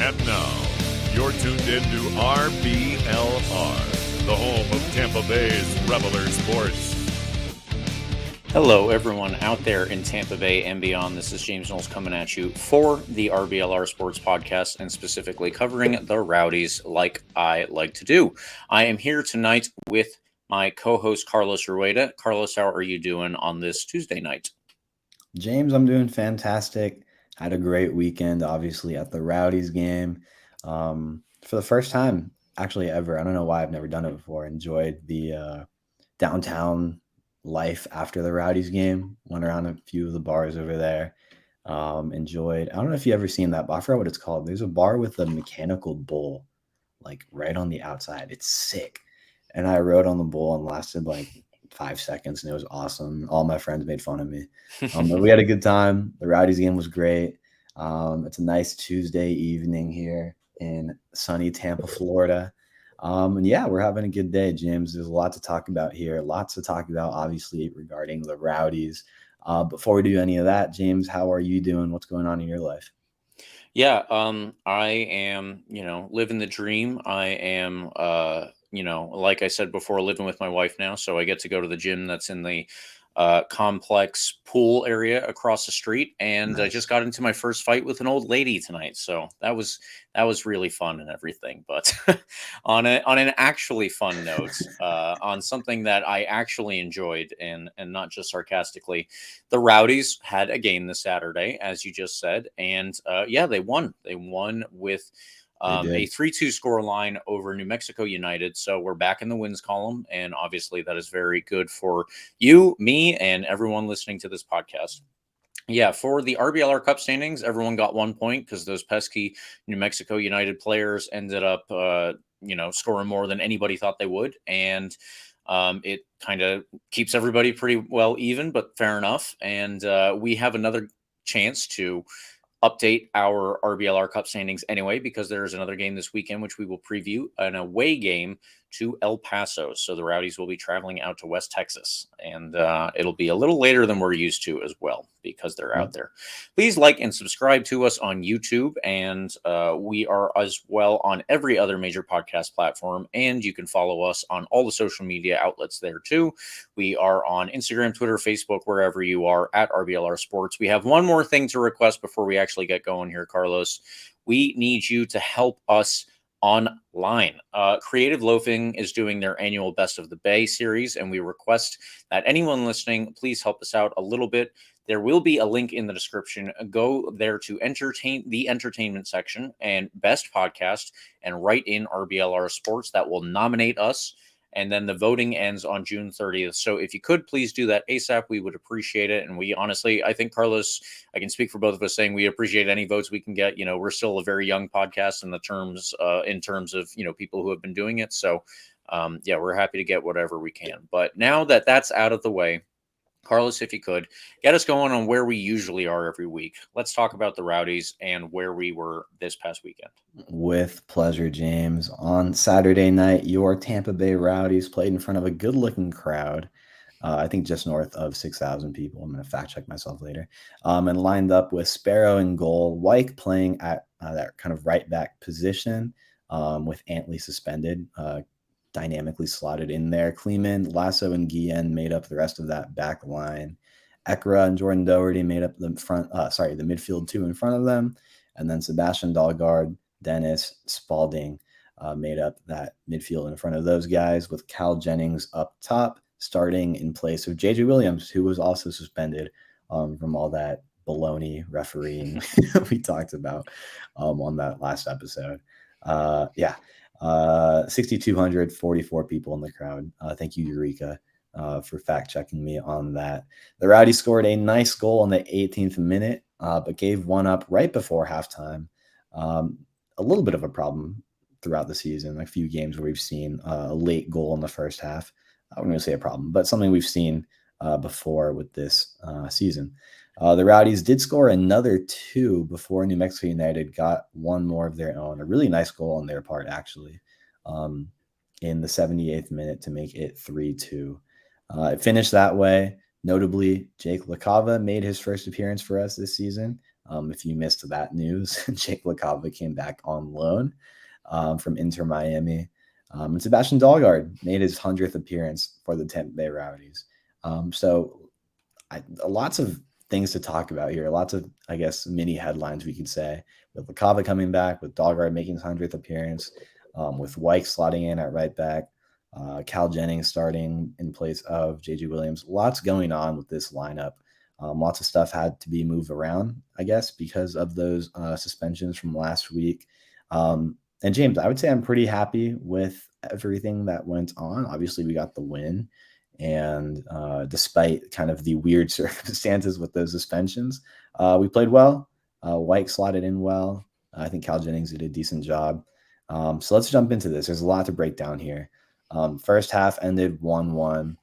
And now, you're tuned into RBLR, the home of Tampa Bay's Reveler Sports. Hello, everyone out there in Tampa Bay and beyond. This is James Knowles coming at you for the RBLR Sports Podcast and specifically covering the Rowdies like I like to do. I am here tonight with my co-host Carlos Rueda. Carlos, how are you doing on this Tuesday night? James, I'm doing fantastic. Had a great weekend, obviously, at the Rowdies game. For the first time, actually, ever. I don't know why I've never done it before. Enjoyed the downtown life after the Rowdies game. Went around a few of the bars over there. Enjoyed. I don't know if you've ever seen that, but I forgot what it's called. There's a bar with a mechanical bull, like right on the outside. It's sick. And I rode on the bull and lasted like 5 seconds, and it was awesome. All my friends made fun of me. But we had a good time. The Rowdies game was great. It's a nice Tuesday evening here in sunny Tampa, Florida. And yeah, we're having a good day, James. There's a lot to talk about here. Lots to talk about, obviously, regarding the Rowdies. Before we do any of that, James, how are you doing? What's going on in your life? Yeah, I am, living the dream. I am, like I said before, living with my wife now. So I get to go to the gym that's in the complex pool area across the street. And I just got into my first fight with an old lady tonight. So that was really fun and everything. But on an actually fun note, on something that I actually enjoyed and not just sarcastically, the Rowdies had a game this Saturday, as you just said. And yeah, they won. They won with a 3-2 score line over New Mexico United. So we're back in the wins column. And obviously that is very good for you, me, and everyone listening to this podcast. Yeah, for the RBLR Cup standings, everyone got 1 point because those pesky New Mexico United players ended up, scoring more than anybody thought they would. And it kind of keeps everybody pretty well even, but fair enough. And we have another chance to update our RBLR Cup standings anyway, because there's another game this weekend, which we will preview, an away game to El Paso. So the Rowdies will be traveling out to West Texas, and it'll be a little later than we're used to as well, because they're out there. Please like and subscribe to us on YouTube, and we are as well on every other major podcast platform, and you can follow us on all the social media outlets there too. We are on Instagram, Twitter, Facebook, wherever you are, at RBLR Sports. We have one more thing to request before we actually get going here, Carlos. We need you to help us online. Creative Loafing is doing their annual Best of the Bay series, and we request that anyone listening, please help us out a little bit. There will be a link in the description. Go there to the entertainment section and best podcast and write in RBLR Sports. That will nominate us. And then the voting ends on June 30th. So if you could please do that ASAP, we would appreciate it. And we honestly, I think, Carlos, I can speak for both of us saying we appreciate any votes we can get. We're still a very young podcast in terms of, people who have been doing it. So yeah, we're happy to get whatever we can. But now that that's out of the way, Carlos, if you could, get us going on where we usually are every week. Let's talk about the Rowdies and where we were this past weekend. With pleasure, James. On Saturday night, your Tampa Bay Rowdies played in front of a good-looking crowd. I think just north of 6,000 people. I'm going to fact check myself later. And lined up with Sparrow in goal, Wyke playing at that kind of right back position with Antley suspended. Dynamically slotted in there. Kleeman, Lasso, and Guillen made up the rest of that back line. Ekra and Jordan Doherty made up the midfield two in front of them. And then Sebastian Dalgaard, Dennis, Spaulding made up that midfield in front of those guys, with Cal Jennings up top, starting in place of JJ Williams, who was also suspended from all that baloney refereeing we talked about on that last episode. 6,244 people in the crowd. Thank you, Eureka, for fact checking me on that. The Rowdies scored a nice goal in the 18th minute, but gave one up right before halftime. A little bit of a problem throughout the season, a few games where we've seen a late goal in the first half. I wouldn't say a problem, but something we've seen before with this season. The Rowdies did score another two before New Mexico United got one more of their own. A really nice goal on their part, actually, in the 78th minute to make it 3-2. It finished that way. Notably, Jake LaCava made his first appearance for us this season. If you missed that news, Jake LaCava came back on loan from Inter Miami. And Sebastian Dalgaard made his 100th appearance for the Tampa Bay Rowdies. Lots of things to talk about here. Lots of, I guess, mini headlines we could say, with LaCava coming back, with Dalgaard making his 100th appearance, with Wyke slotting in at right back, Cal Jennings starting in place of JJ Williams. Lots going on with this lineup. Lots of stuff had to be moved around, I guess, because of those suspensions from last week. And James, I would say I'm pretty happy with everything that went on. Obviously, we got the win. And despite kind of the weird circumstances with those suspensions, we played well. Wyke slotted in well. I think Cal Jennings did a decent job. So let's jump into this. There's a lot to break down here. First half ended 1-1.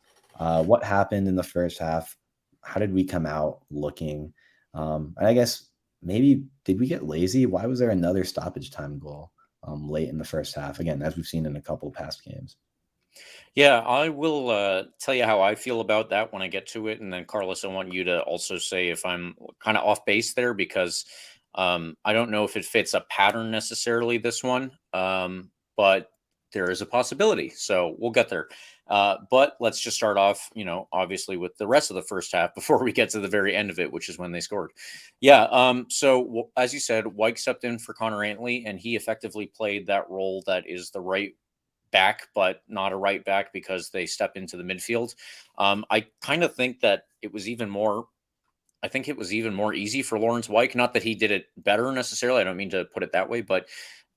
What happened in the first half? How did we come out looking? And I guess maybe did we get lazy? Why was there another stoppage time goal late in the first half? Again, as we've seen in a couple of past games. Yeah, I will tell you how I feel about that when I get to it. And then, Carlos, I want you to also say if I'm kind of off base there, because I don't know if it fits a pattern necessarily, this one, but there is a possibility. So we'll get there. But let's just start off, obviously with the rest of the first half before we get to the very end of it, which is when they scored. Yeah. So as you said, Wyke stepped in for Connor Antley, and he effectively played that role that is the right back, but not a right back because they step into the midfield. I kind of think that it was even more easy for Lawrence Wyke. Not that he did it better necessarily. I don't mean to put it that way, but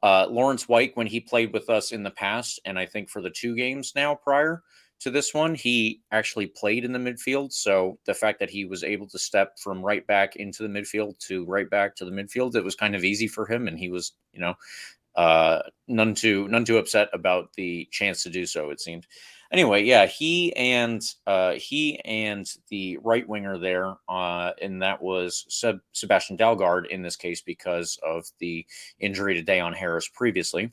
Lawrence Wyke, when he played with us in the past, and I think for the 2 games now prior to this one, he actually played in the midfield. So the fact that he was able to step from right back into the midfield to right back to the midfield, it was kind of easy for him. And he was, none too upset about the chance to do so, it seemed. Anyway, yeah, he and the right winger there, and that was Sebastian Dalgaard in this case because of the injury to Dayon Harris previously.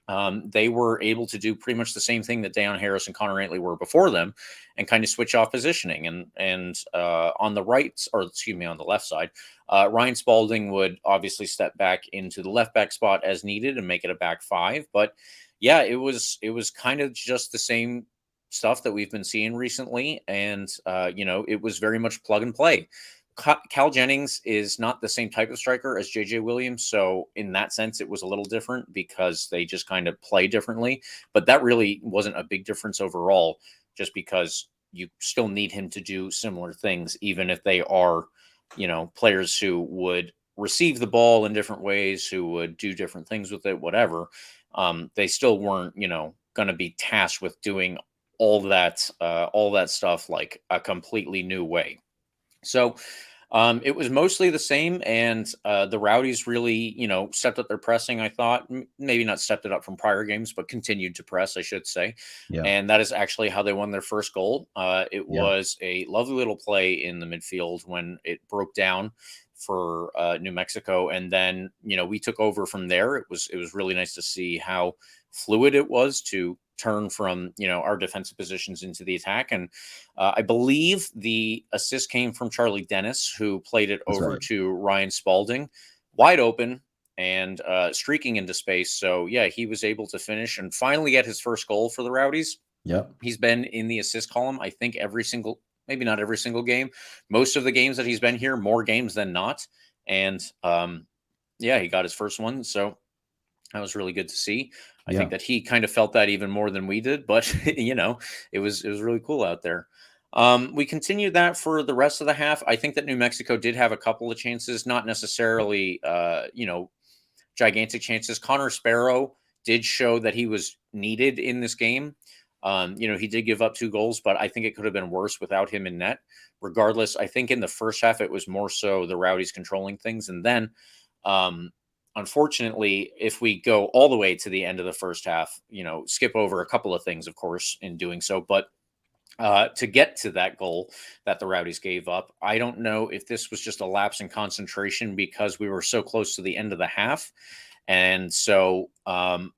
They were able to do pretty much the same thing that Dayon Harris and Connor Antley were before them, and kind of switch off positioning. And on the on the left side, Ryan Spaulding would obviously step back into the left back spot as needed and make it a back 5. But yeah, it was kind of just the same stuff that we've been seeing recently, and it was very much plug and play. Cal Jennings is not the same type of striker as JJ Williams. So in that sense, it was a little different because they just kind of play differently. But that really wasn't a big difference overall, just because you still need him to do similar things, even if they are, players who would receive the ball in different ways, who would do different things with it, whatever. They still weren't, going to be tasked with doing all that stuff like a completely new way. So it was mostly the same, and the Rowdies really, stepped up their pressing. I thought maybe not stepped it up from prior games, but continued to press, I should say. Yeah. And that is actually how they won their first goal. It was a lovely little play in the midfield when it broke down for New Mexico, and then we took over from there. It was really nice to see how fluid it was to turn from our defensive positions into the attack. And I believe the assist came from Charlie Dennis, who played it over to Ryan Spaulding, wide open and streaking into space. So yeah, he was able to finish and finally get his first goal for the Rowdies. Yep. He's been in the assist column, I think maybe not every single game, most of the games that he's been here, more games than not. And he got his first one. So that was really good to see. I think that he kind of felt that even more than we did, but it was really cool out there. We continued that for the rest of the half. I think that New Mexico did have a couple of chances, not necessarily, gigantic chances. Connor Sparrow did show that he was needed in this game. He did give up 2 goals, but I think it could have been worse without him in net. Regardless, I think in the first half, it was more so the Rowdies controlling things. And then, unfortunately, if we go all the way to the end of the first half, skip over a couple of things, of course, in doing so. But to get to that goal that the Rowdies gave up, I don't know if this was just a lapse in concentration because we were so close to the end of the half. And so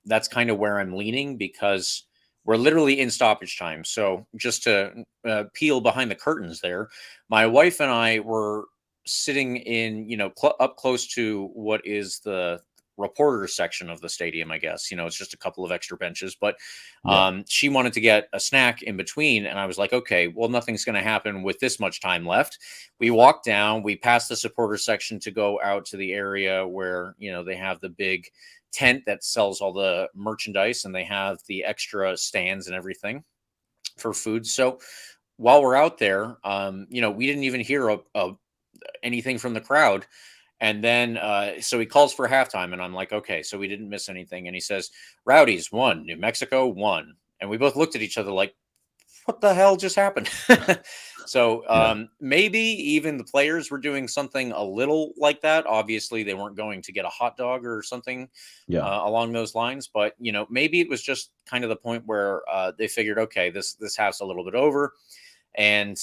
that's kind of where I'm leaning, because we're literally in stoppage time. So just to peel behind the curtains there, my wife and I were sitting in, up close to what is the reporter section of the stadium, I guess. It's just a couple of extra benches, but Yeah. she wanted to get a snack in between. And I was like, okay, well, nothing's going to happen with this much time left. We walked down, we passed the supporter section to go out to the area where, they have the big tent that sells all the merchandise, and they have the extra stands and everything for food. So while we're out there, we didn't even hear anything from the crowd. And then, so he calls for halftime, and I'm like, okay, so we didn't miss anything. And he says, Rowdies won, New Mexico won. And we both looked at each other like, what the hell just happened? So maybe even the players were doing something a little like that. Obviously, they weren't going to get a hot dog or something along those lines. But, maybe it was just kind of the point where they figured, okay, this half's a little bit over. And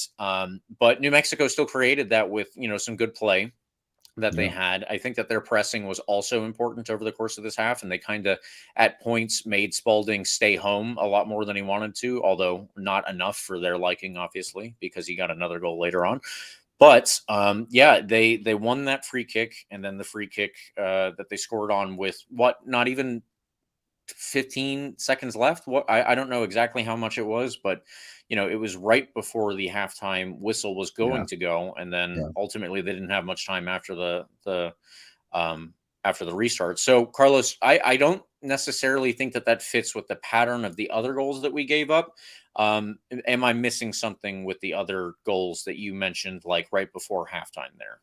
but New Mexico still created that with, some good play that they had. I think that their pressing was also important over the course of this half, and they kind of at points made Spaulding stay home a lot more than he wanted to, although not enough for their liking, obviously, because he got another goal later on. But they won that free kick, and then the free kick that they scored on with not even 15 seconds left. I don't know exactly how much it was, but it was right before the halftime whistle was going to go, and then ultimately they didn't have much time after the restart. So Carlos, I don't necessarily think that fits with the pattern of the other goals that we gave up. Am I missing something with the other goals that you mentioned, like right before halftime there?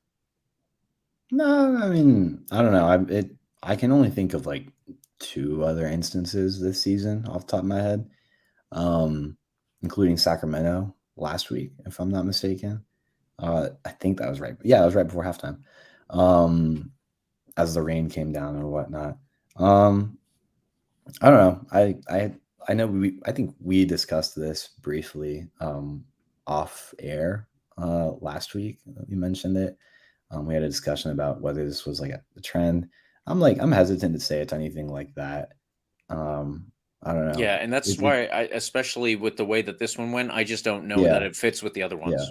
No, I mean, I don't know. I can only think of like 2 other instances this season off the top of my head, including Sacramento last week, if I'm not mistaken. I think that was right. Yeah, it was right before halftime, as the rain came down or whatnot. I don't know. I know I think we discussed this briefly off air last week. We mentioned it. We had a discussion about whether this was like a trend. I'm hesitant to say it's anything like that. I don't know. Yeah, and that's why especially with the way that this one went, I just don't know that it fits with the other ones.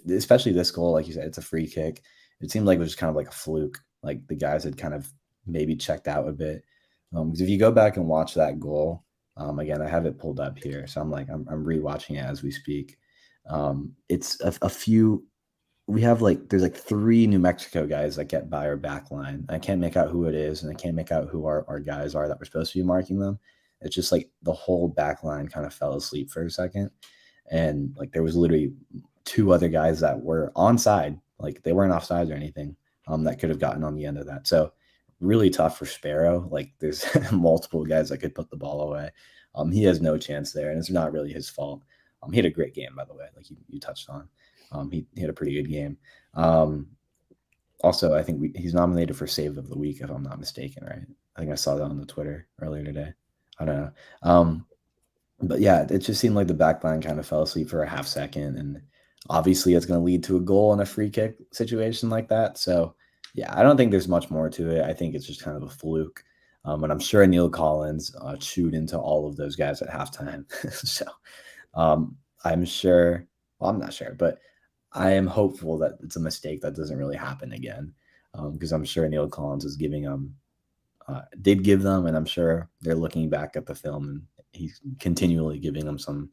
Especially this goal, like you said, it's a free kick. It seemed like it was just kind of like a fluke. Like the guys had kind of maybe checked out a bit. Because if you go back and watch that goal, again, I have it pulled up here, so I'm rewatching it as we speak. It's a few. We have there's 3 New Mexico guys that get by our back line. I can't make out who it is, and I can't make out who our guys are that we're supposed to be marking them. It's just like the whole back line kind of fell asleep for a second. And there was literally 2 other guys that were onside. They weren't offside or anything, that could have gotten on the end of that. So really tough for Sparrow. There's multiple guys that could put the ball away. He has no chance there, and it's not really his fault. He had a great game, by the way, like you touched on. He had a pretty good game. Also, I think he's nominated for Save of the Week, if I'm not mistaken, right? I think I saw that on the Twitter earlier today. I don't know. But yeah, it just seemed like the back line kind of fell asleep for a half second. And obviously it's going to lead to a goal in a free kick situation like that. So yeah, I don't think there's much more to it. I think it's just kind of a fluke. And I'm sure Neil Collins chewed into all of those guys at halftime. So I'm sure, well, I'm not sure, but I am hopeful that it's a mistake that doesn't really happen again. Because I'm sure Neil Collins is giving them, did give them, and I'm sure they're looking back at the film and he's continually giving them some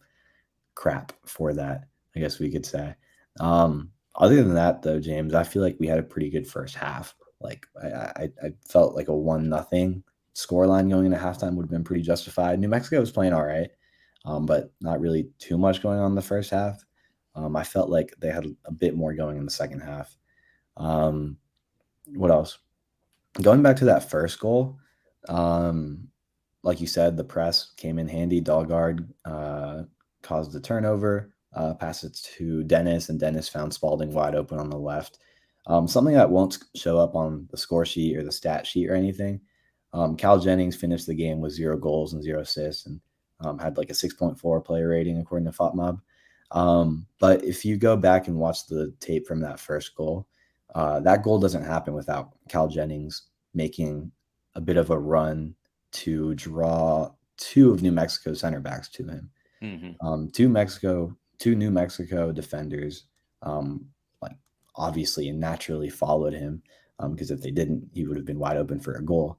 crap for that, I guess we could say. Other than that, though, James, I feel like we had a pretty good first half. I felt like a 1-0 scoreline going into halftime would have been pretty justified. New Mexico was playing all right, but not really too much going on in the first half. I felt like they had a bit more going in the second half. What else? Going back to that first goal, like you said, the press came in handy. Dalgaard caused the turnover, passed it to Dennis, and Dennis found Spaulding wide open on the left. Something that won't show up on the score sheet or the stat sheet or anything. Cal Jennings finished the game with 0 goals and 0 assists, and had a 6.4 player rating according to FOTMob. But if you go back and watch the tape from that first goal, that goal doesn't happen without Cal Jennings making a bit of a run to draw 2 of New Mexico center backs to him. Mm-hmm. 2 New Mexico defenders, obviously and naturally followed him, because if they didn't, he would have been wide open for a goal.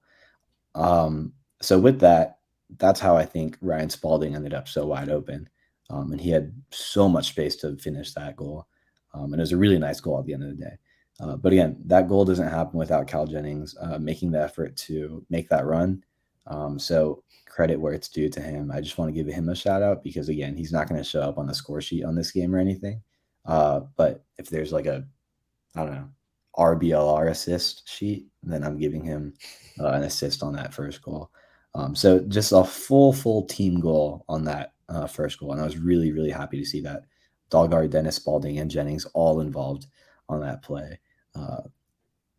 So with that, that's how I think Ryan Spaulding ended up so wide open. And he had so much space to finish that goal. And it was a really nice goal at the end of the day. But again, that goal doesn't happen without Cal Jennings making the effort to make that run. So credit where it's due to him. I just want to give him a shout out because, again, he's not going to show up on the score sheet on this game or anything. But if there's like a, I don't know, RBLR assist sheet, then I'm giving him an assist on that first goal. So just a full team goal on that first goal. And I was really, really happy to see that. Dalgaard, Dennis, Spaulding, and Jennings all involved on that play. I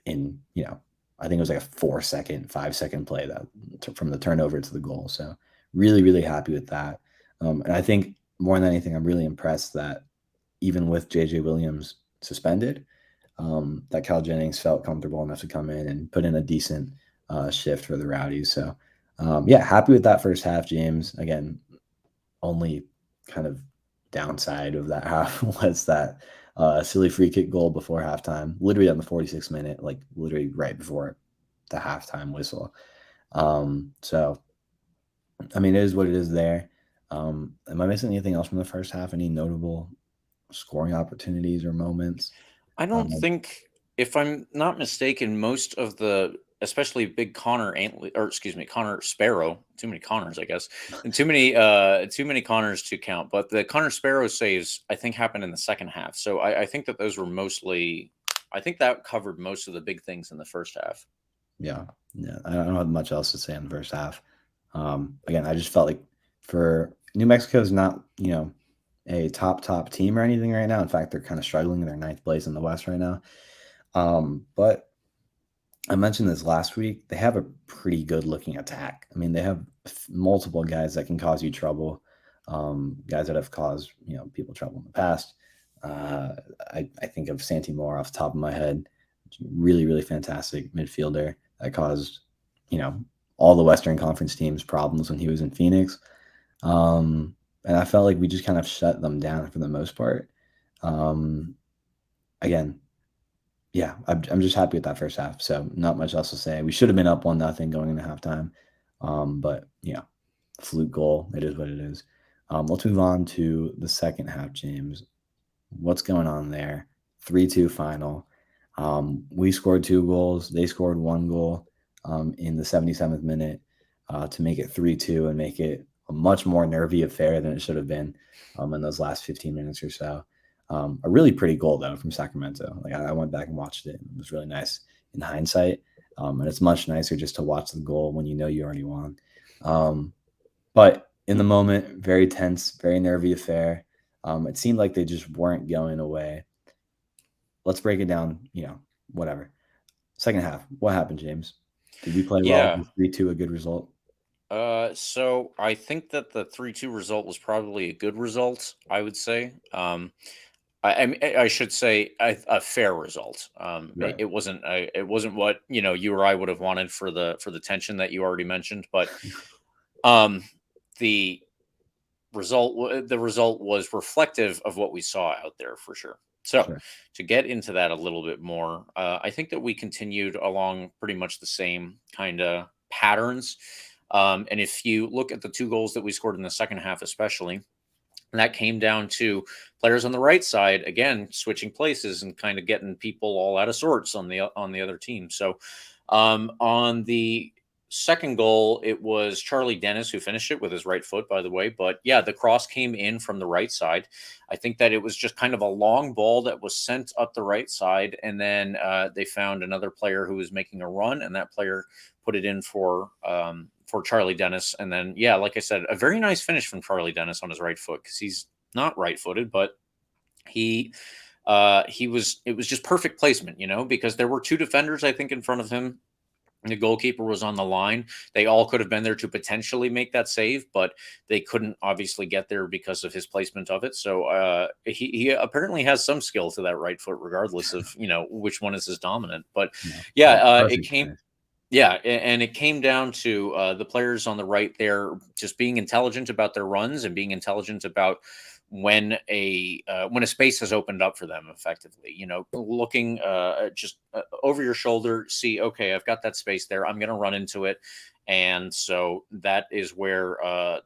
think it was like a 5-second play that from the turnover to the goal. So really, really happy with that. And I think more than anything, I'm really impressed that even with JJ Williams suspended, that Cal Jennings felt comfortable enough to come in and put in a decent shift for the Rowdies. So, happy with that first half, James. Again, only kind of downside of that half was that silly free kick goal before halftime, literally on the 46th minute, like literally right before the halftime whistle. So, I mean, it is what it is there. Am I missing anything else from the first half? Any notable scoring opportunities or moments? I don't think, if I'm not mistaken, most of the, especially big Connor Sparrow, too many Connors, I guess, and too many Connors to count. But the Connor Sparrow saves, I think, happened in the second half. So I think that those were mostly, I think that covered most of the big things in the first half. Yeah, I don't have much else to say in the first half. Again, I just felt like for New Mexico is not, a top team or anything right now. In fact, they're kind of struggling. They're ninth place in the West right now. But I mentioned this last week. They have a pretty good looking attack. I mean, they have multiple guys that can cause you trouble. Guys that have caused people trouble in the past. I think of Santi Moore off the top of my head. Really, really fantastic midfielder that caused all the Western Conference teams problems when he was in Phoenix. And I felt like we just kind of shut them down for the most part. Again, yeah, I'm just happy with that first half. So not much else to say. We should have been up 1-0 going into halftime. But fluke goal. It is what it is. Let's move on to the second half, James. What's going on there? 3-2 final. We scored 2 goals. They scored 1 goal in the 77th minute to make it 3-2 and make it a much more nervy affair than it should have been in those last 15 minutes or so. A really pretty goal, though, from Sacramento. Like I went back and watched it. It was really nice in hindsight. And it's much nicer just to watch the goal when you already won. But in the moment, very tense, very nervy affair. It seemed like they just weren't going away. Let's break it down, whatever. Second half, what happened, James? Did we play well? Was 3-2 a good result? So I think that the 3-2 result was probably a good result, I would say. I should say a fair result. Right. It wasn't what you or I would have wanted for the tension that you already mentioned, but the result was reflective of what we saw out there for sure. So Sure. To get into that a little bit more, I think that we continued along pretty much the same kind of patterns. And if you look at the 2 goals that we scored in the second half, especially, that came down to players on the right side, again, switching places and kind of getting people all out of sorts on the other team. So on the second goal, it was Charlie Dennis who finished it with his right foot, by the way. But yeah, the cross came in from the right side. I think that it was just kind of a long ball that was sent up the right side. And then they found another player who was making a run, and that player put it in for Charlie Dennis. And then, yeah, like I said, a very nice finish from Charlie Dennis on his right foot, because he's not right-footed, but it was just perfect placement, because there were 2 defenders, I think, in front of him. The goalkeeper was on the line. They all could have been there to potentially make that save, but they couldn't obviously get there because of his placement of it. So he apparently has some skill to that right foot, regardless of which one is his dominant. But it came. Finish. Yeah, and it came down to the players on the right there just being intelligent about their runs and being intelligent about when a space has opened up for them effectively, looking just over your shoulder, see, okay, I've got that space there, I'm going to run into it. And so that is where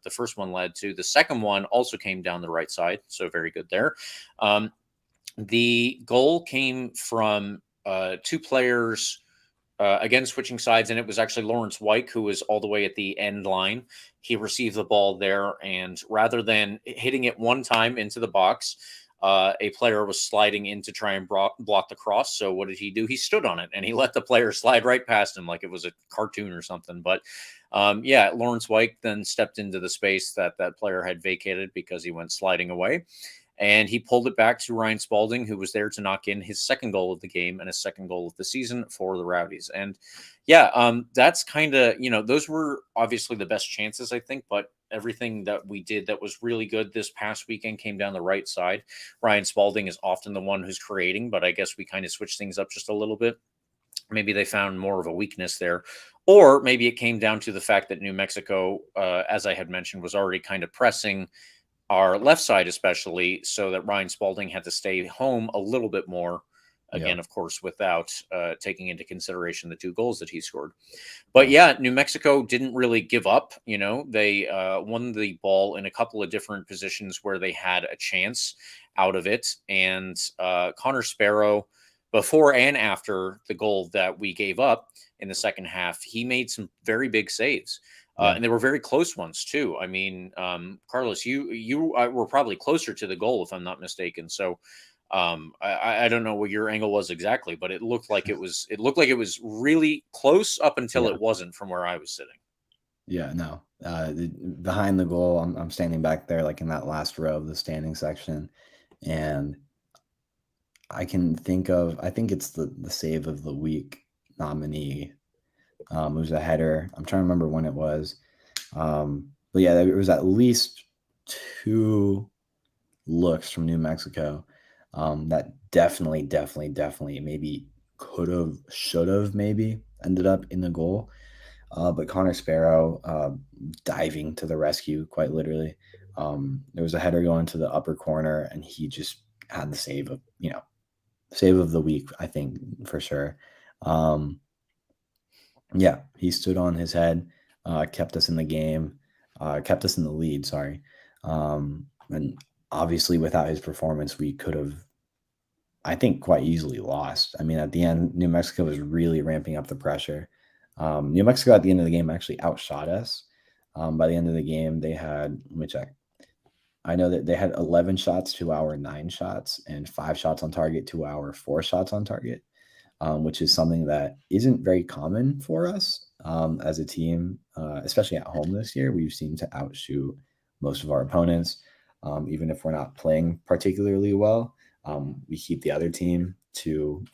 the first one led to. The second one also came down the right side, so very good there. The goal came from two players again switching sides, and it was actually Lawrence White who was all the way at the end line. He received the ball there, and rather than hitting it one time into the box, a player was sliding in to try and block the cross. So what did he do? He stood on it, and he let the player slide right past him like it was a cartoon or something. But yeah, Lawrence White then stepped into the space that that player had vacated because he went sliding away. And he pulled it back to Ryan Spaulding, who was there to knock in his second goal of the game and his second goal of the season for the Rowdies. And yeah, that's kind of, those were obviously the best chances, I think, but everything that we did that was really good this past weekend came down the right side. Ryan Spaulding is often the one who's creating, but I guess we kind of switched things up just a little bit. Maybe they found more of a weakness there, or maybe it came down to the fact that New Mexico, as I had mentioned, was already kind of pressing our left side, especially, so that Ryan Spaulding had to stay home a little bit more. Again, of course, without taking into consideration the two goals that he scored. But yeah, New Mexico didn't really give up. They won the ball in a couple of different positions where they had a chance out of it. And Connor Sparrow, before and after the goal that we gave up in the second half, he made some very big saves. And they were very close ones too. I mean, Carlos, you were probably closer to the goal, if I'm not mistaken. So I don't know what your angle was exactly, but it looked like it was really close up until it wasn't from where I was sitting. Yeah, no. Behind the goal, I'm standing back there, like in that last row of the standing section, and I can think it's the save of the week nominee. It was a header. I'm trying to remember when it was. But yeah, it was at least two looks from New Mexico that definitely maybe could have, should have maybe ended up in the goal. But Connor Sparrow diving to the rescue, quite literally. There was a header going to the upper corner, and he just had the save of the week, I think, for sure. Yeah, he stood on his head, kept us in the game, kept us in the lead, sorry. And obviously without his performance, we could have, I think, quite easily lost. I mean, at the end, New Mexico was really ramping up the pressure. New Mexico at the end of the game actually outshot us. By the end of the game, they had, let me check. I know that they had 11 shots to our 9 shots, and 5 shots on target to our 4 shots on target. Which is something that isn't very common for us as a team, especially at home this year. We've seemed to outshoot most of our opponents, even if we're not playing particularly well. We keep the other team to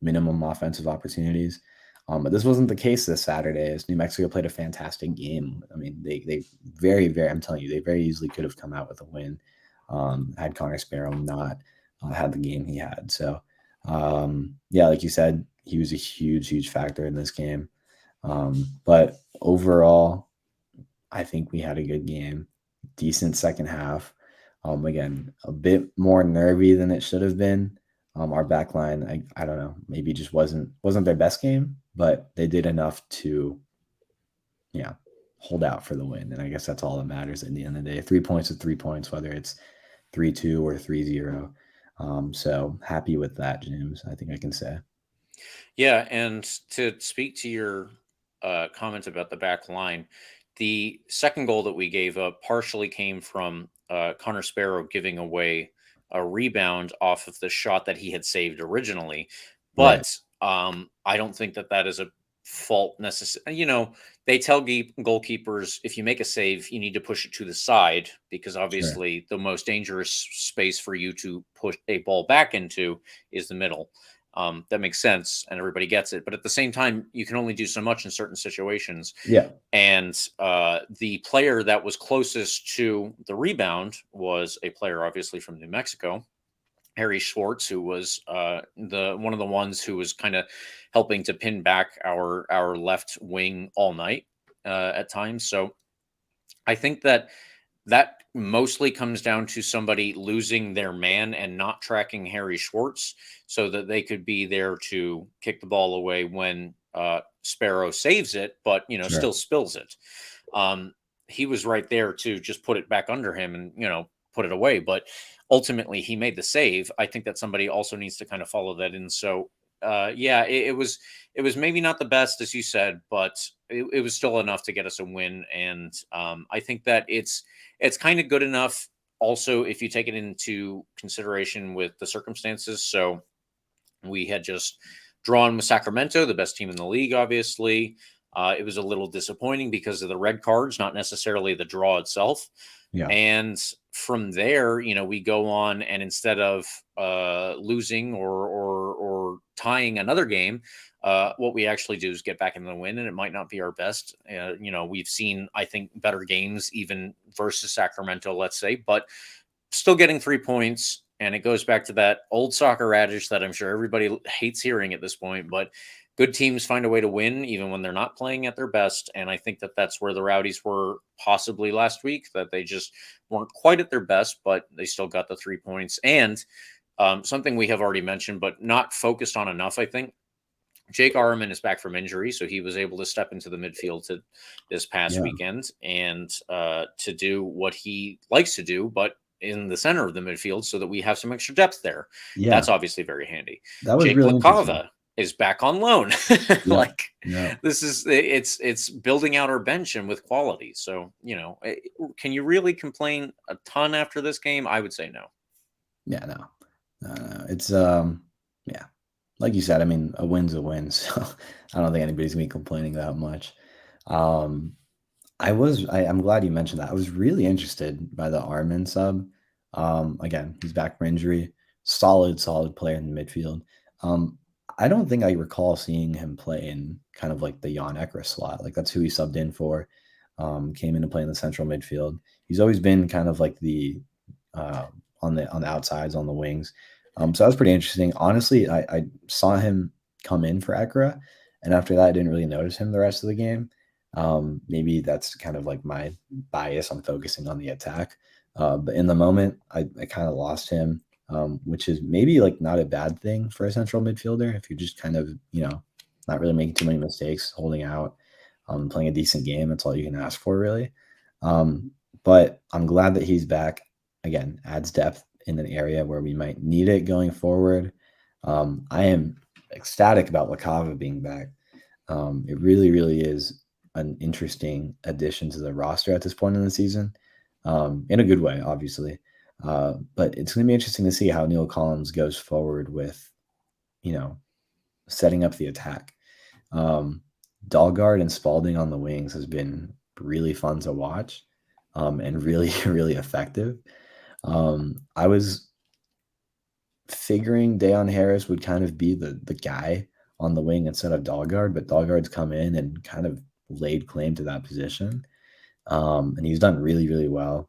minimum offensive opportunities. But this wasn't the case this Saturday, as New Mexico played a fantastic game. I mean, they very, very, I'm telling you, they very easily could have come out with a win had Connor Sparrow not had the game he had. So, yeah, like you said, he was a huge factor in this game. But overall, I think we had a good game, decent second half. Again, a bit more nervy than it should have been. Our back line, I don't know, maybe just wasn't their best game, but they did enough to, hold out for the win. And I guess that's all that matters at the end of the day. 3 points is 3 points, whether it's 3-2 or 3-0. So happy with that, James, I think I can say. Yeah, and to speak to your comment about the back line, the second goal that we gave up partially came from Connor Sparrow giving away a rebound off of the shot that he had saved originally. But I don't think that is a fault necessarily. They tell goalkeepers, if you make a save, you need to push it to the side, because obviously the most dangerous space for you to push a ball back into is the middle. That makes sense, and everybody gets it. But at the same time, you can only do so much in certain situations. Yeah. And the player that was closest to the rebound was a player, obviously, from New Mexico, Harry Schwartz, who was one of the ones who was kind of helping to pin back our left wing all night at times. So I think that that mostly comes down to somebody losing their man and not tracking Harry Schwartz so that they could be there to kick the ball away when Sparrow saves it, but Sure. still spills it. He was right there to just put it back under him and put it away. But ultimately, he made the save. I think that somebody also needs to kind of follow that in. So yeah, it was maybe not the best as you said, but it was still enough to get us a win. And I think that it's kind of good enough. Also, if you take it into consideration with the circumstances, so we had just drawn with Sacramento, the best team in the league, obviously. It was a little disappointing because of the red cards, not necessarily the draw itself. Yeah. And from there, we go on, and instead of losing or tying another game, what we actually do is get back into the win, and it might not be our best. We've seen, I think, better games even versus Sacramento, let's say, but still getting 3 points. And it goes back to that old soccer adage that I'm sure everybody hates hearing at this point, but good teams find a way to win even when they're not playing at their best. And I think that that's where the Rowdies were possibly last week, that they just weren't quite at their best, but they still got the 3 points. And something we have already mentioned, but not focused on enough, I think. Jake Arman is back from injury, so he was able to step into the midfield this past weekend and to do what he likes to do, but in the center of the midfield so that we have some extra depth there. Yeah. That's obviously very handy. That was Jake really LaCava is back on loan. Yeah. This is it's building out our bench and with quality. So, can you really complain a ton after this game? I would say no. Yeah, no. It's yeah. Like you said, I mean, a win's a win, so I don't think anybody's gonna be complaining that much. I'm glad you mentioned that. I was really interested by the Armin sub. Again, he's back from injury. Solid player in the midfield. I don't think I recall seeing him play in kind of like the Jan Ekra slot. Like that's who he subbed in for. Came in to play in the central midfield. He's always been kind of like the on the outsides, on the wings. So that was pretty interesting. Honestly, I saw him come in for Ekra, and after that, I didn't really notice him the rest of the game. Maybe that's kind of like my bias. I'm focusing on the attack. But in the moment, I kind of lost him, which is maybe like not a bad thing for a central midfielder if you're just kind of, not really making too many mistakes, holding out, playing a decent game. That's all you can ask for, really. But I'm glad that he's back. Again, adds depth in an area where we might need it going forward. I am ecstatic about LaCava being back. It really, really is an interesting addition to the roster at this point in the season, in a good way, obviously. But it's going to be interesting to see how Neil Collins goes forward with, setting up the attack. Dalgaard and Spaulding on the wings has been really fun to watch, and really, really effective. I was figuring Dayon Harris would kind of be the guy on the wing instead of Dalgaard, but Dalgaard's come in and kind of laid claim to that position. And he's done really, really well.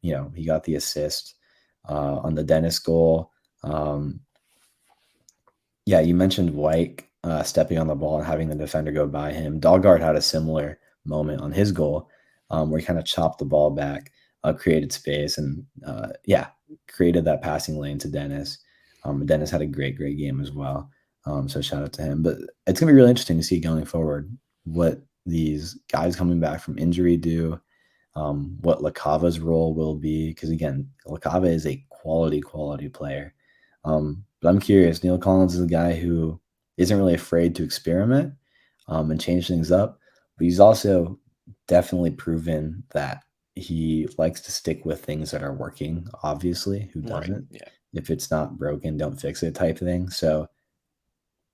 He got the assist on the Dennis goal. Yeah, you mentioned White stepping on the ball and having the defender go by him. Dalgaard had a similar moment on his goal where he kind of chopped the ball back, created space, and created that passing lane to Dennis. Dennis had a great game as well. So shout out to him. But it's going to be really interesting to see going forward what these guys coming back from injury do, what LaCava's role will be. Because, again, LaCava is a quality player. But I'm curious. Neil Collins is a guy who isn't really afraid to experiment and change things up. But he's also definitely proven that he likes to stick with things that are working, obviously. Who doesn't? Right. Yeah. If it's not broken, don't fix it type thing. So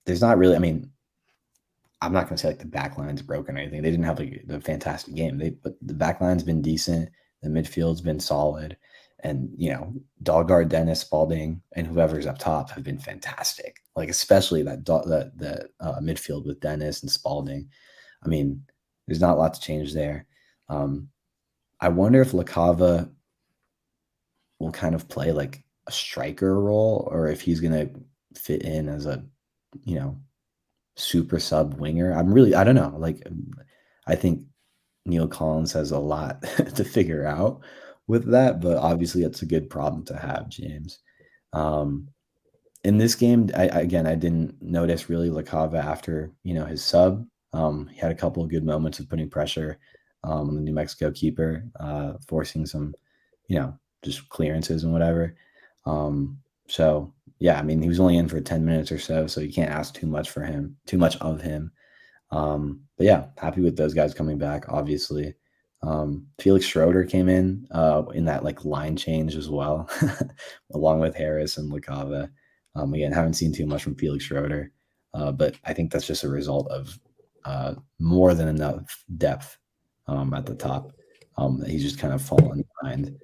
there's not really, I'm not going to say like the back line's broken or anything. They didn't have like a fantastic game. But the back line's been decent. The midfield's been solid. And, Dalgaard, Dennis, Spaulding, and whoever's up top have been fantastic. Like, especially that midfield with Dennis and Spaulding. There's not a lot to change there. I wonder if LaCava will kind of play like a striker role, or if he's going to fit in as a, super sub winger. I don't know. Like, I think Neil Collins has a lot to figure out with that, but obviously it's a good problem to have, James. Um, in this game, again, I didn't notice really LaCava after his sub. He had a couple of good moments of putting pressure on the New Mexico keeper, forcing some, just clearances and whatever. So yeah, I mean, he was only in for 10 minutes or so you can't ask too much of him. But yeah, happy with those guys coming back, obviously. Felix Schroeder came in that like line change as well, along with Harris and LaCava. Again, haven't seen too much from Felix Schroeder, but I think that's just a result of more than enough depth at the top. That he's just kind of fallen behind,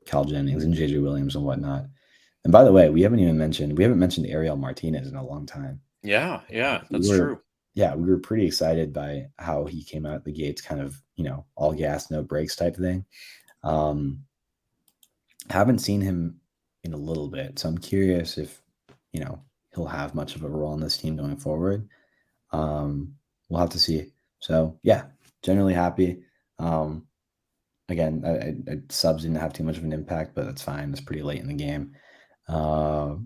Cal Jennings and JJ Williams and whatnot. And by the way, we haven't mentioned Ariel Martinez in a long time. Yeah, that's true. Yeah, we were pretty excited by how he came out the gates, kind of, all gas, no brakes type thing. Haven't seen him in a little bit, so I'm curious if, he'll have much of a role in this team going forward. We'll have to see. So yeah, generally happy. Again, I subs didn't have too much of an impact, but that's fine. It's pretty late in the game. But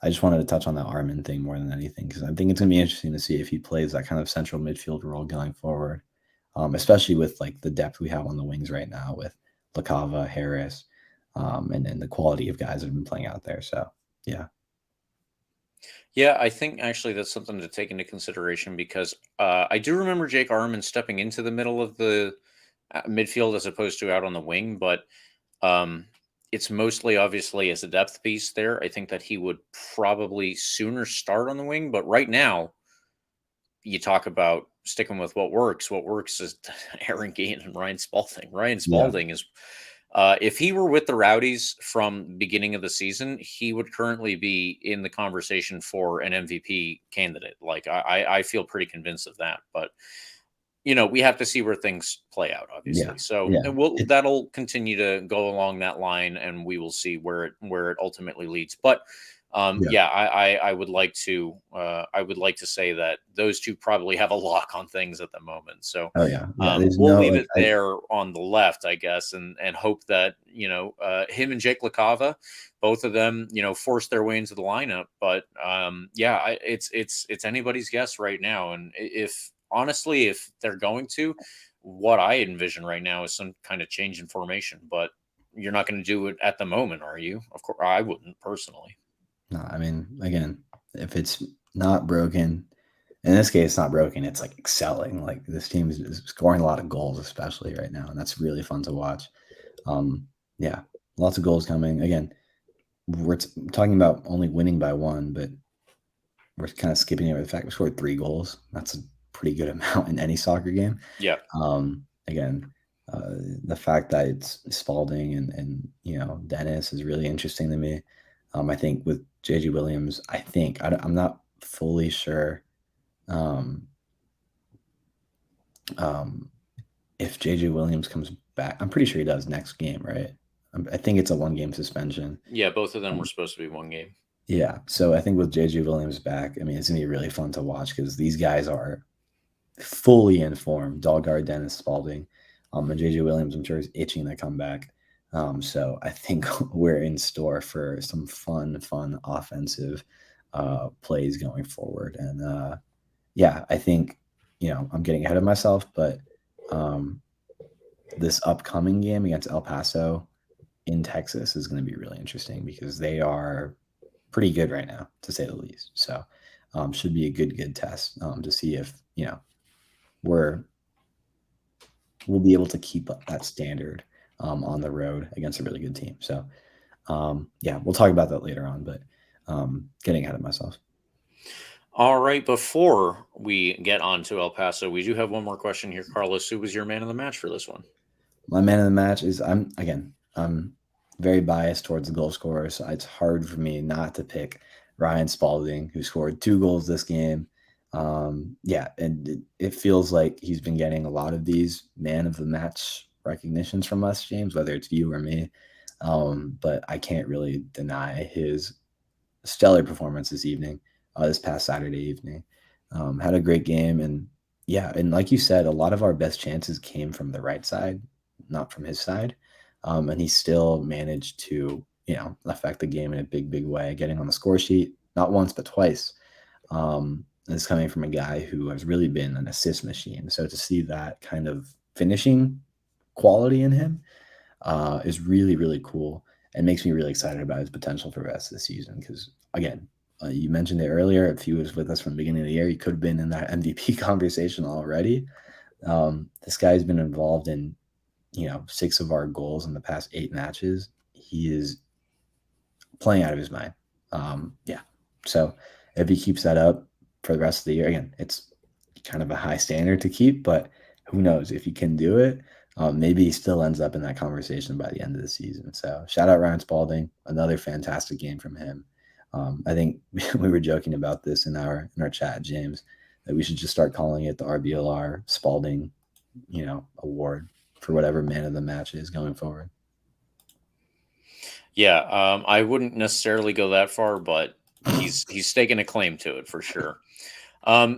I just wanted to touch on that Armin thing more than anything, because I think it's going to be interesting to see if he plays that kind of central midfield role going forward, especially with like the depth we have on the wings right now with LaCava, Harris, and the quality of guys that have been playing out there. So yeah. Yeah, I think actually that's something to take into consideration, because I do remember Jake Armin stepping into the middle of the midfield as opposed to out on the wing, but it's mostly obviously as a depth piece there. I think that he would probably sooner start on the wing, but right now you talk about sticking with what works. What works is Aaron Gain and Ryan Spaulding. Ryan Spaulding is, if he were with the Rowdies from the beginning of the season, he would currently be in the conversation for an MVP candidate. Like I feel pretty convinced of that, but we have to see where things play out, obviously. Yeah, So yeah. and that'll continue to go along that line, and we will see where it ultimately leads. But I would like to say that those two probably have a lock on things at the moment. So we'll leave it there on the left, I guess, and hope that him and Jake LaCava, both of them, force their way into the lineup. But it's anybody's guess right now, and honestly, if they're going to, what I envision right now is some kind of change in formation, but you're not going to do it at the moment, are you? Of course, I wouldn't personally. No, I mean, again, if it's not broken, in this case, it's not broken. It's like excelling. Like this team is scoring a lot of goals, especially right now, and that's really fun to watch. Yeah, lots of goals coming. Again, we're talking about only winning by one, but we're kind of skipping over the fact we scored 3 goals. That's a pretty good amount in any soccer game. Yeah. Again, the fact that it's Spaulding and Dennis is really interesting to me. I think with JJ Williams, I'm not fully sure if JJ Williams comes back. I'm pretty sure he does next game, right? I think it's a 1-game suspension. Yeah, both of them were supposed to be 1 game. Yeah, so I think with JJ Williams back, I mean, it's going to be really fun to watch because these guys are fully informed. Dalgaard, Dennis, Spaulding, and JJ Williams, I'm sure, is itching to come back. So I think we're in store for some fun offensive plays going forward. And I think, I'm getting ahead of myself, but this upcoming game against El Paso in Texas is going to be really interesting because they are pretty good right now, to say the least. So should be a good test to see if, we'll be able to keep up that standard on the road against a really good team. So we'll talk about that later on, but getting ahead of myself. All right, before we get on to El Paso, we do have one more question here. Carlos, who was your man of the match for this one? My man of the match is I'm very biased towards the goal scorer, so it's hard for me not to pick Ryan Spaulding, who scored 2 goals this game. And it feels like he's been getting a lot of these man of the match recognitions from us, James, whether it's you or me. But I can't really deny his stellar performance this past Saturday evening. Had a great game, and Yeah, and like you said, a lot of our best chances came from the right side, not from his side. And he still managed to, affect the game in a big, big way, getting on the score sheet, not once, but twice. And it's coming from a guy who has really been an assist machine. So to see that kind of finishing quality in him is really, really cool and makes me really excited about his potential for the rest of the season. Because, again, you mentioned it earlier. If he was with us from the beginning of the year, he could have been in that MVP conversation already. This guy's been involved in, 6 of our goals in the past 8 matches. He is playing out of his mind. Yeah. So if he keeps that up for the rest of the year, again, it's kind of a high standard to keep, but who knows if he can do it. Maybe he still ends up in that conversation by the end of the season. So shout out Ryan Spaulding, another fantastic game from him. I think we were joking about this in our chat, James, that we should just start calling it the RBLR Spaulding, award for whatever man of the match is going forward. Yeah, I wouldn't necessarily go that far, but he's staking a claim to it for sure.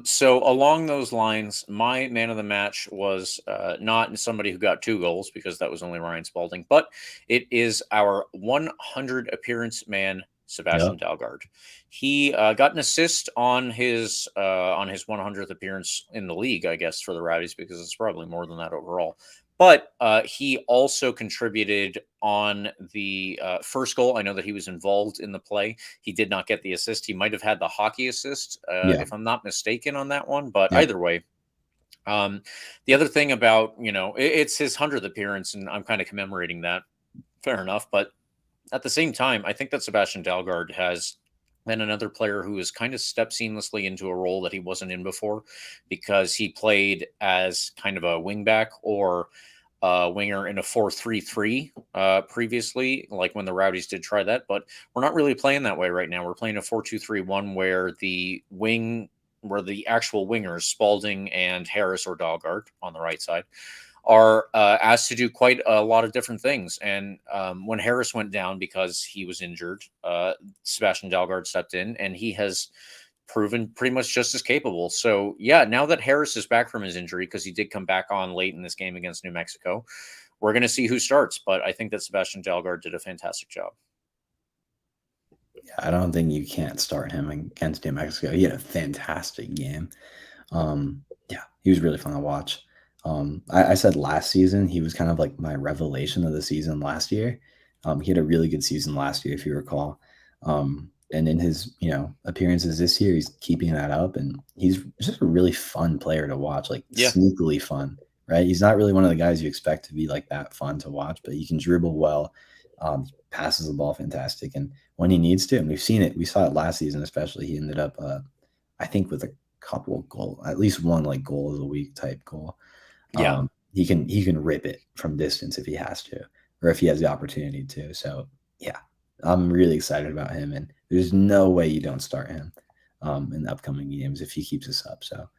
So along those lines, my man of the match was not somebody who got 2 goals, because that was only Ryan Spaulding, but it is our 100 appearance man, Sebastian Dalgaard. He got an assist on his 100th appearance in the league, I guess, for the Rowdies, because it's probably more than that overall. But he also contributed on the first goal. I know that he was involved in the play. He did not get the assist. He might have had the hockey assist, if I'm not mistaken, on that one. But either way, the other thing about, it's his 100th appearance, and I'm kind of commemorating that. Fair enough. But at the same time, I think that Sebastian Dalgaard has been another player who has kind of stepped seamlessly into a role that he wasn't in before, because he played as kind of a wingback or winger in a 4-3-3 previously, like when the Rowdies did try that. But we're not really playing that way right now. We're playing a 4-2-3-1 where the actual wingers, Spaulding and Harris or Dalgaard on the right side, are asked to do quite a lot of different things. And when Harris went down because he was injured, Sebastian Dalgaard stepped in, and he has proven pretty much just as capable. So yeah, now that Harris is back from his injury, because he did come back on late in this game against New Mexico, we're going to see who starts. But I think that Sebastian Dalgaard did a fantastic job. Yeah, I don't think you can't start him against New Mexico. He had a fantastic game. Yeah, he was really fun to watch. I said last season he was kind of like my revelation of the season last year. He had a really good season last year, if you recall. And in his, appearances this year, he's keeping that up, and he's just a really fun player to watch, like sneakily fun, right? He's not really one of the guys you expect to be like that fun to watch, but he can dribble well, passes the ball fantastic, and when he needs to, and we've seen it, we saw it last season especially, he ended up, I think, with a couple of goal, at least one like goal of the week type goal. Yeah. He can rip it from distance if he has to, or if he has the opportunity to. So yeah, I'm really excited about him, and there's no way you don't start him in the upcoming games if he keeps this up. So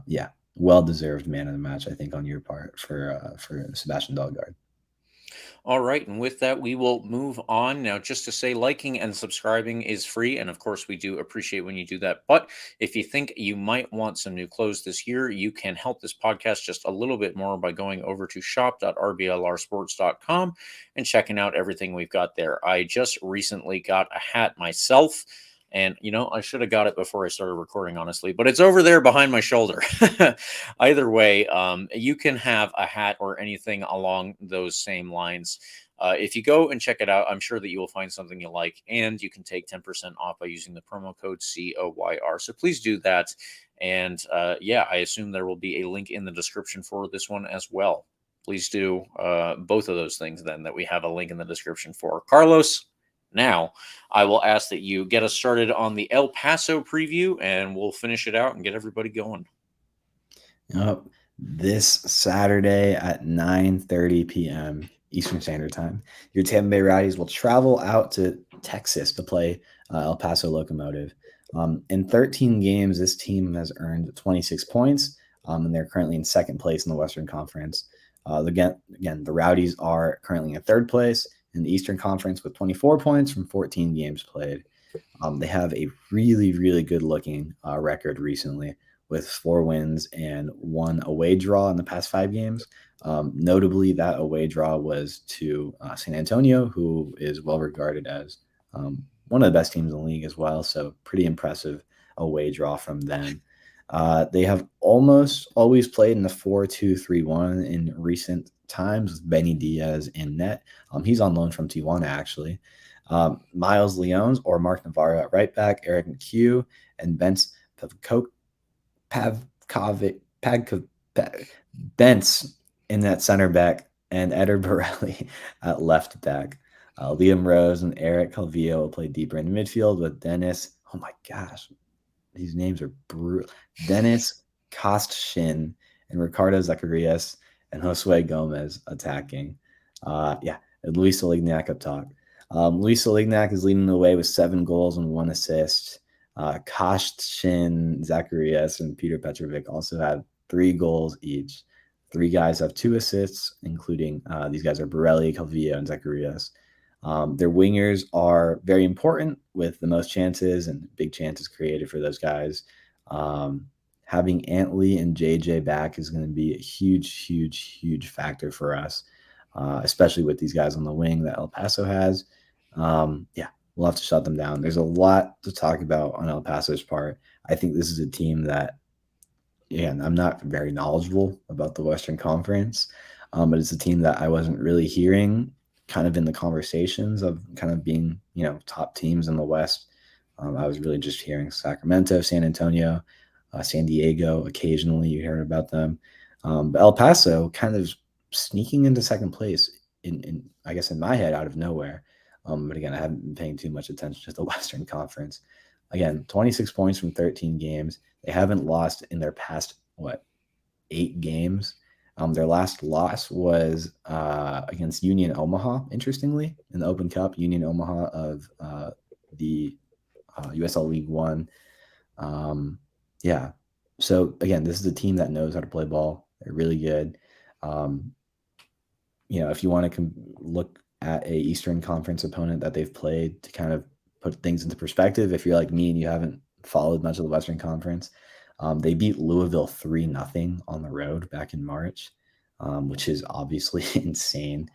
yeah, well-deserved man of the match, I think, on your part for Sebastian Dalgaard. All right. And with that, we will move on. Now, just to say, liking and subscribing is free. And of course, we do appreciate when you do that. But if you think you might want some new clothes this year, you can help this podcast just a little bit more by going over to shop.rblrsports.com and checking out everything we've got there. I just recently got a hat myself. And, I should have got it before I started recording, honestly, but it's over there behind my shoulder. Either way, you can have a hat or anything along those same lines. If you go and check it out, I'm sure that you will find something you like, and you can take 10% off by using the promo code COYR. So please do that. And yeah, I assume there will be a link in the description for this one as well. Please do both of those things then that we have a link in the description for. Carlos, now, I will ask that you get us started on the El Paso preview, and we'll finish it out and get everybody going. This Saturday at 9:30 p.m. Eastern Standard Time, your Tampa Bay Rowdies will travel out to Texas to play El Paso Locomotive. In 13 games, this team has earned 26 points, and they're currently in second place in the Western Conference. Again, the Rowdies are currently in third place in the Eastern Conference with 24 points from 14 games played. They have a really, really good looking record recently, with 4 wins and 1 away draw in the past 5 games. Notably, that away draw was to San Antonio, who is well regarded as one of the best teams in the league as well. So pretty impressive away draw from them. They have almost always played in the 4-2-3-1 in recent times with Benny Diaz in net. He's on loan from Tijuana, actually. Miles Leones or Mark Navarro at right back, Eric McHugh, and Bence Bence in that center back, and Eder Borelli at left back. Liam Rose and Eric Calvillo will play deeper in the midfield with Dennis. Oh my gosh, these names are brutal. Dennis Kostshin and Ricardo Zacharias and Josue Gomez attacking. And Luis Olignac up top. Luis Olignac is leading the way with 7 goals and 1 assist. Kostshin, Zacharias, and Peter Petrovic also have 3 goals each. 3 guys have 2 assists, including these guys are Borelli, Calvillo, and Zacharias. Their wingers are very important with the most chances and big chances created for those guys. Having Antley and JJ back is going to be a huge factor for us, especially with these guys on the wing that El Paso has. We'll have to shut them down. There's a lot to talk about on El Paso's part. I think this is a team that, I'm not very knowledgeable about the Western Conference, but it's a team that I wasn't really hearing kind of in the conversations of kind of being, top teams in the West. I was really just hearing Sacramento, San Antonio, San Diego. Occasionally you hear about them. But El Paso kind of sneaking into second place in I guess in my head out of nowhere. But again, I haven't been paying too much attention to the Western Conference. Again, 26 points from 13 games. They haven't lost in their past, 8 games. Their last loss was against Union Omaha, interestingly, in the Open Cup. Union Omaha of the USL League One. So, again, this is a team that knows how to play ball. They're really good. If you want to look at a Eastern Conference opponent that they've played to kind of put things into perspective, if you're like me and you haven't followed much of the Western Conference, they beat Louisville 3-0 on the road back in March, which is obviously insane.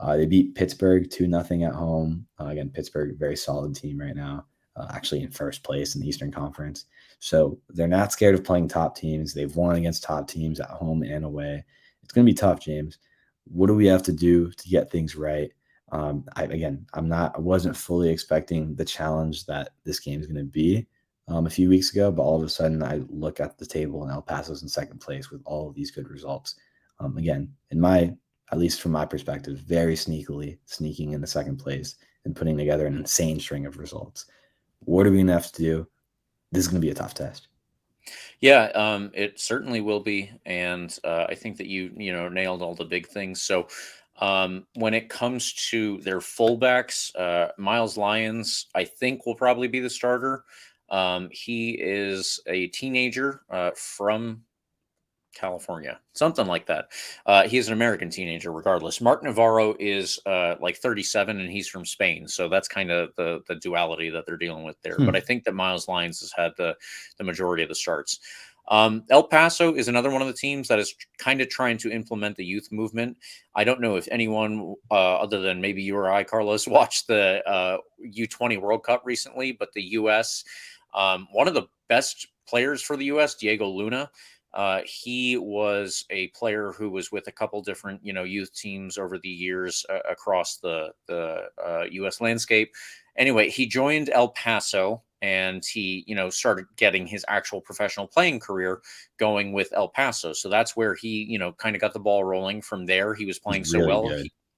They beat Pittsburgh 2-0 at home. Again, Pittsburgh, very solid team right now, actually in first place in the Eastern Conference. So they're not scared of playing top teams. They've won against top teams at home and away. It's going to be tough, James. What do we have to do to get things right? I wasn't fully expecting the challenge that this game is going to be a few weeks ago, but all of a sudden I look at the table and El Paso's in second place with all of these good results. Again, at least from my perspective, very sneakily sneaking into second place and putting together an insane string of results. What are we going to have to do? This is going to be a tough test. Yeah, it certainly will be. And I think that you nailed all the big things. So when it comes to their fullbacks, Miles Lyons, I think, will probably be the starter. He is a teenager from California, something like that. He's an American teenager, regardless. Mark Navarro is like 37, and he's from Spain, so that's kind of the duality that they're dealing with there. But I think that Miles Lyons has had the majority of the starts. El Paso is another one of the teams that is kind of trying to implement the youth movement. I don't know if anyone other than maybe you or I, Carlos, watched the U20 World Cup recently, but the U.S., one of the best players for the U.S., Diego Luna, he was a player who was with a couple different, youth teams over the years across the U.S. landscape. Anyway, he joined El Paso, and he, started getting his actual professional playing career going with El Paso. So that's where he, kind of got the ball rolling. From there, he was playing so well.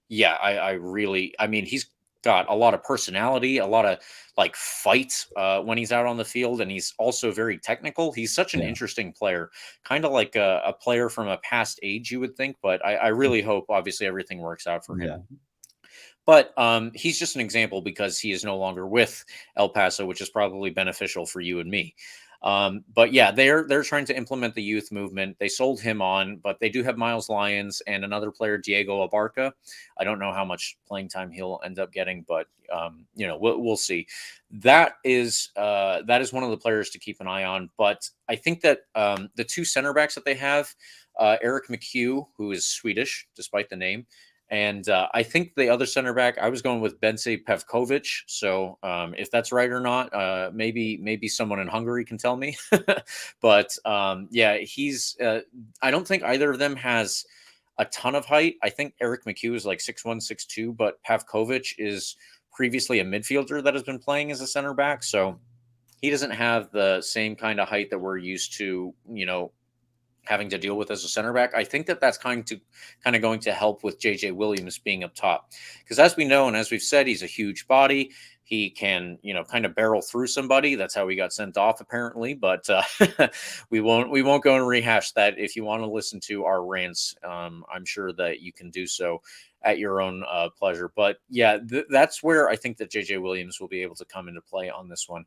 He's got a lot of personality, a lot of fight when he's out on the field, and he's also very technical. He's such an interesting player, kind of like a player from a past age, you would think. But I really hope, obviously, everything works out for him. Yeah. But he's just an example because he is no longer with El Paso, which is probably beneficial for you and me. But yeah, they're trying to implement the youth movement. They sold him on, but they do have Miles Lyons and another player, Diego Abarca. I don't know how much playing time he'll end up getting, but we'll see. That is one of the players to keep an eye on. But I think that the two center backs that they have, Eric McHugh, who is Swedish despite the name, and I think the other center back, I was going with Bense Pevkovic. So if that's right or not, maybe someone in Hungary can tell me. But yeah, he's. I don't think either of them has a ton of height. I think Eric McHugh is like 6'1", 6'2", but Pavkovic is previously a midfielder that has been playing as a center back. So he doesn't have the same kind of height that we're used to, having to deal with as a center back. I think that that's kind of going to help with JJ Williams being up top, because as we know and as we've said, he's a huge body. He can, kind of barrel through somebody. That's how he got sent off, apparently. But we won't go and rehash that. If you want to listen to our rants, I'm sure that you can do so at your own pleasure. But yeah, that's where I think that JJ Williams will be able to come into play on this one.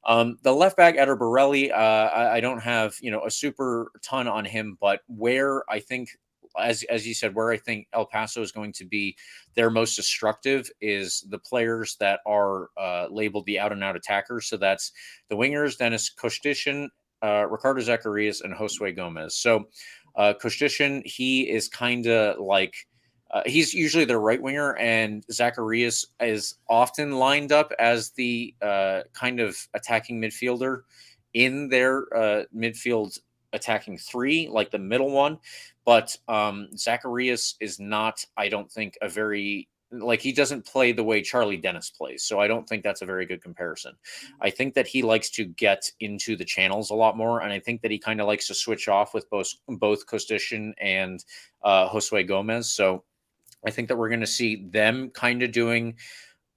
The left back, Eder Borelli, I don't have a super ton on him, but where I think, as you said, where I think El Paso is going to be their most destructive is the players that are labeled the out-and-out attackers. So that's the wingers, Dennis Kostishin, Ricardo Zacharias, and Josue Gomez. So Kostishin, he is kind of like, he's usually their right winger, and Zacharias is often lined up as the kind of attacking midfielder in their midfield attacking three, like the middle one. But Zacharias is not, I don't think, he doesn't play the way Charlie Dennis plays. So I don't think that's a very good comparison. I think that he likes to get into the channels a lot more. And I think that he kind of likes to switch off with both Kostishin and Josue Gomez. So I think that we're going to see them kind of doing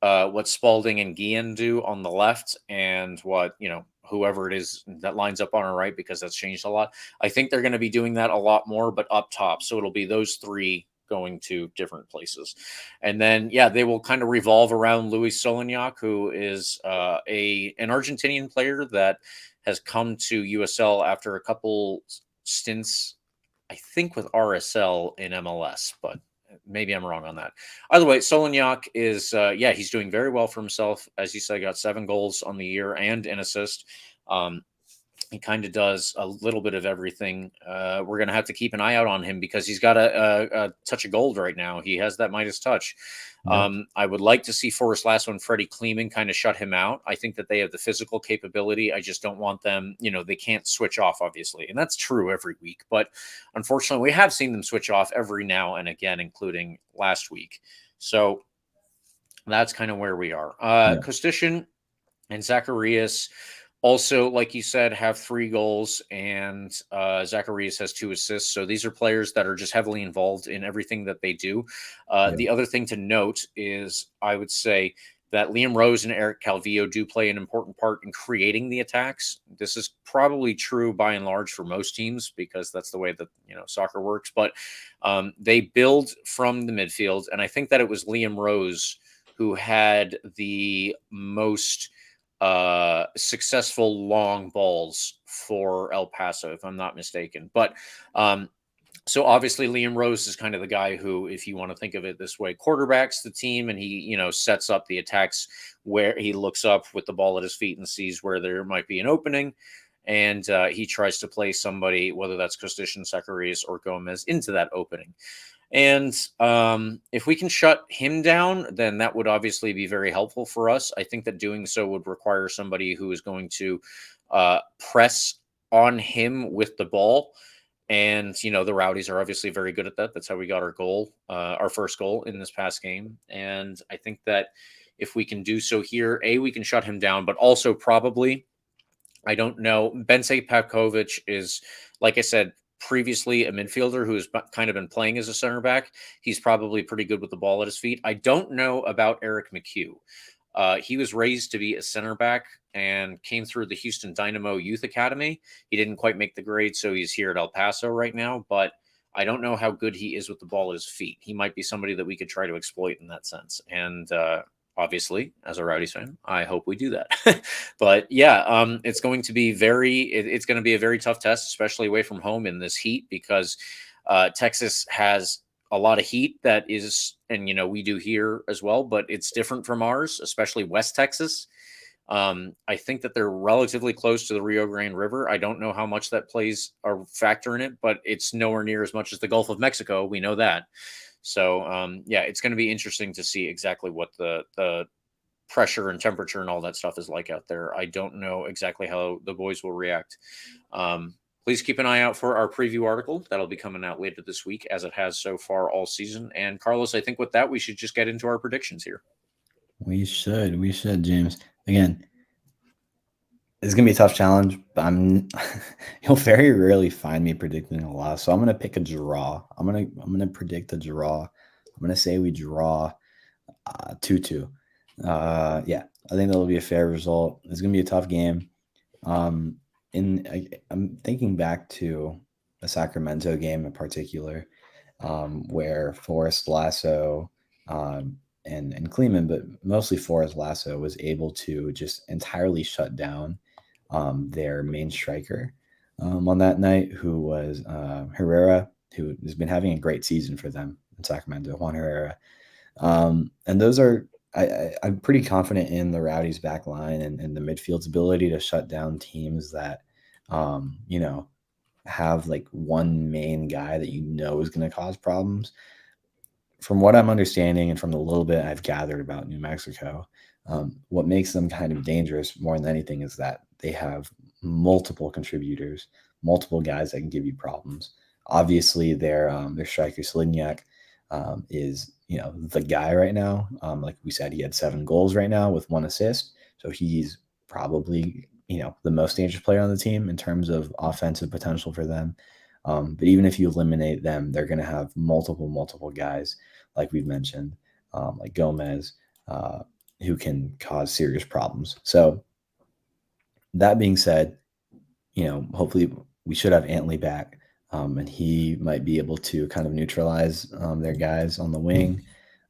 what Spaulding and Guillen do on the left, and what, whoever it is that lines up on our right, because that's changed a lot. I think they're going to be doing that a lot more, but up top. So it'll be those three going to different places. And then, yeah, they will kind of revolve around Luis Solignac, who is an Argentinian player that has come to USL after a couple stints, I think, with RSL in MLS, but maybe I'm wrong on that. Either way, Solignac is, he's doing very well for himself. As you said, got 7 goals on the year and an assist. He kind of does a little bit of everything. We're going to have to keep an eye out on him because he's got a touch of gold right now. He has that Midas touch. Yep. I would like to see Forrest Lasso and Freddie Kleeman kind of shut him out. I think that they have the physical capability. I just don't want them, they can't switch off, obviously. And that's true every week. But unfortunately, we have seen them switch off every now and again, including last week. So that's kind of where we are. Kostishin and Zacharias also, like you said, have 3 goals, and Zacharias has 2 assists. So these are players that are just heavily involved in everything that they do. The other thing to note is, I would say, that Liam Rose and Eric Calvillo do play an important part in creating the attacks. This is probably true by and large for most teams, because that's the way that soccer works. But they build from the midfield, and I think that it was Liam Rose who had the most successful long balls for El Paso, if I'm not mistaken. But so obviously Liam Rose is kind of the guy who, if you want to think of it this way, quarterbacks the team, and he, sets up the attacks where he looks up with the ball at his feet and sees where there might be an opening. And he tries to play somebody, whether that's Kostishin, Zacharias, or Gomez, into that opening. And if we can shut him down, then that would obviously be very helpful for us. I think that doing so would require somebody who is going to press on him with the ball. And, the Rowdies are obviously very good at that. That's how we got our goal, our first goal in this past game. And I think that if we can do so here, we can shut him down, but also probably, I don't know, Bense Pavkovic is, like I said, previously a midfielder who has kind of been playing as a center back. He's probably pretty good with the ball at his feet. I don't know about Eric McHugh. He was raised to be a center back and came through the Houston Dynamo Youth Academy. He didn't quite make the grade, so he's here at El Paso right now, but I don't know how good he is with the ball at his feet. He might be somebody that we could try to exploit in that sense. And obviously, as a Rowdies fan, I hope we do that. But yeah, it's going to be it's going to be a very tough test, especially away from home in this heat, because Texas has a lot of heat that is, and we do here as well, but it's different from ours, especially West Texas. I think that they're relatively close to the Rio Grande River. I don't know how much that plays a factor in it, but it's nowhere near as much as the Gulf of Mexico. We know that. So yeah, it's going to be interesting to see exactly what the pressure and temperature and all that stuff is like out there. I don't know exactly how the boys will react. Please keep an eye out for our preview article. That'll be coming out later this week, as it has so far all season. And Carlos, I think with that, we should just get into our predictions here. We should, James. Again, it's gonna be a tough challenge, but you'll very rarely find me predicting a loss. So I'm gonna pick a draw. I'm gonna predict a draw. I'm gonna say we draw 2-2. Yeah, I think that'll be a fair result. It's gonna be a tough game. I'm thinking back to the Sacramento game in particular, where Forrest Lasso and Kleeman, but mostly Forrest Lasso, was able to just entirely shut down their main striker on that night, who was Herrera, who has been having a great season for them in Sacramento, Juan Herrera. And those are, I'm pretty confident in the Rowdies back line and the midfield's ability to shut down teams that, have like one main guy that is going to cause problems. From what I'm understanding and from the little bit I've gathered about New Mexico, what makes them kind of dangerous more than anything is that they have multiple contributors, multiple guys that can give you problems. Obviously, their striker Slignac is the guy right now. Like we said, he had 7 goals right now with 1 assist, so he's probably the most dangerous player on the team in terms of offensive potential for them. But even if you eliminate them, they're going to have multiple guys, like we've mentioned, like Gomez, who can cause serious problems. So that being said, hopefully we should have Antley back, and he might be able to kind of neutralize their guys on the wing,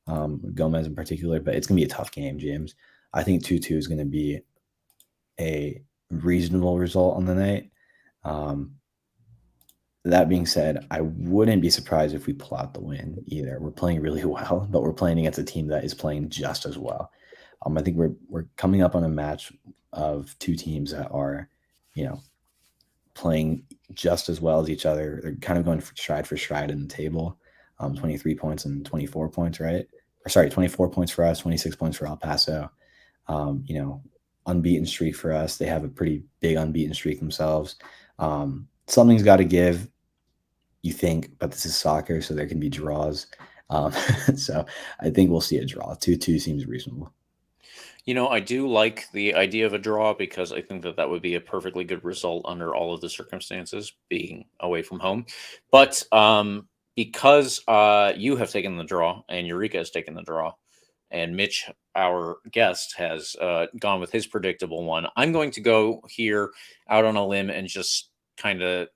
Gomez in particular. But it's going to be a tough game, James. I think 2-2 is going to be a reasonable result on the night. That being said, I wouldn't be surprised if we pull out the win either. We're playing really well, but we're playing against a team that is playing just as well. I think we're coming up on a match of 2 teams that are, playing just as well as each other. They're kind of going for stride in the table. 23 points and 24 points, right? 24 points for us, 26 points for El Paso. Unbeaten streak for us. They have a pretty big unbeaten streak themselves. Something's got to give, you think, but this is soccer, so there can be draws. So I think we'll see a draw. 2-2 seems reasonable. I do like the idea of a draw, because I think that would be a perfectly good result under all of the circumstances, being away from home. But because you have taken the draw and Eureka has taken the draw, and Mitch, our guest, has gone with his predictable one, I'm going to go here out on a limb and just kind of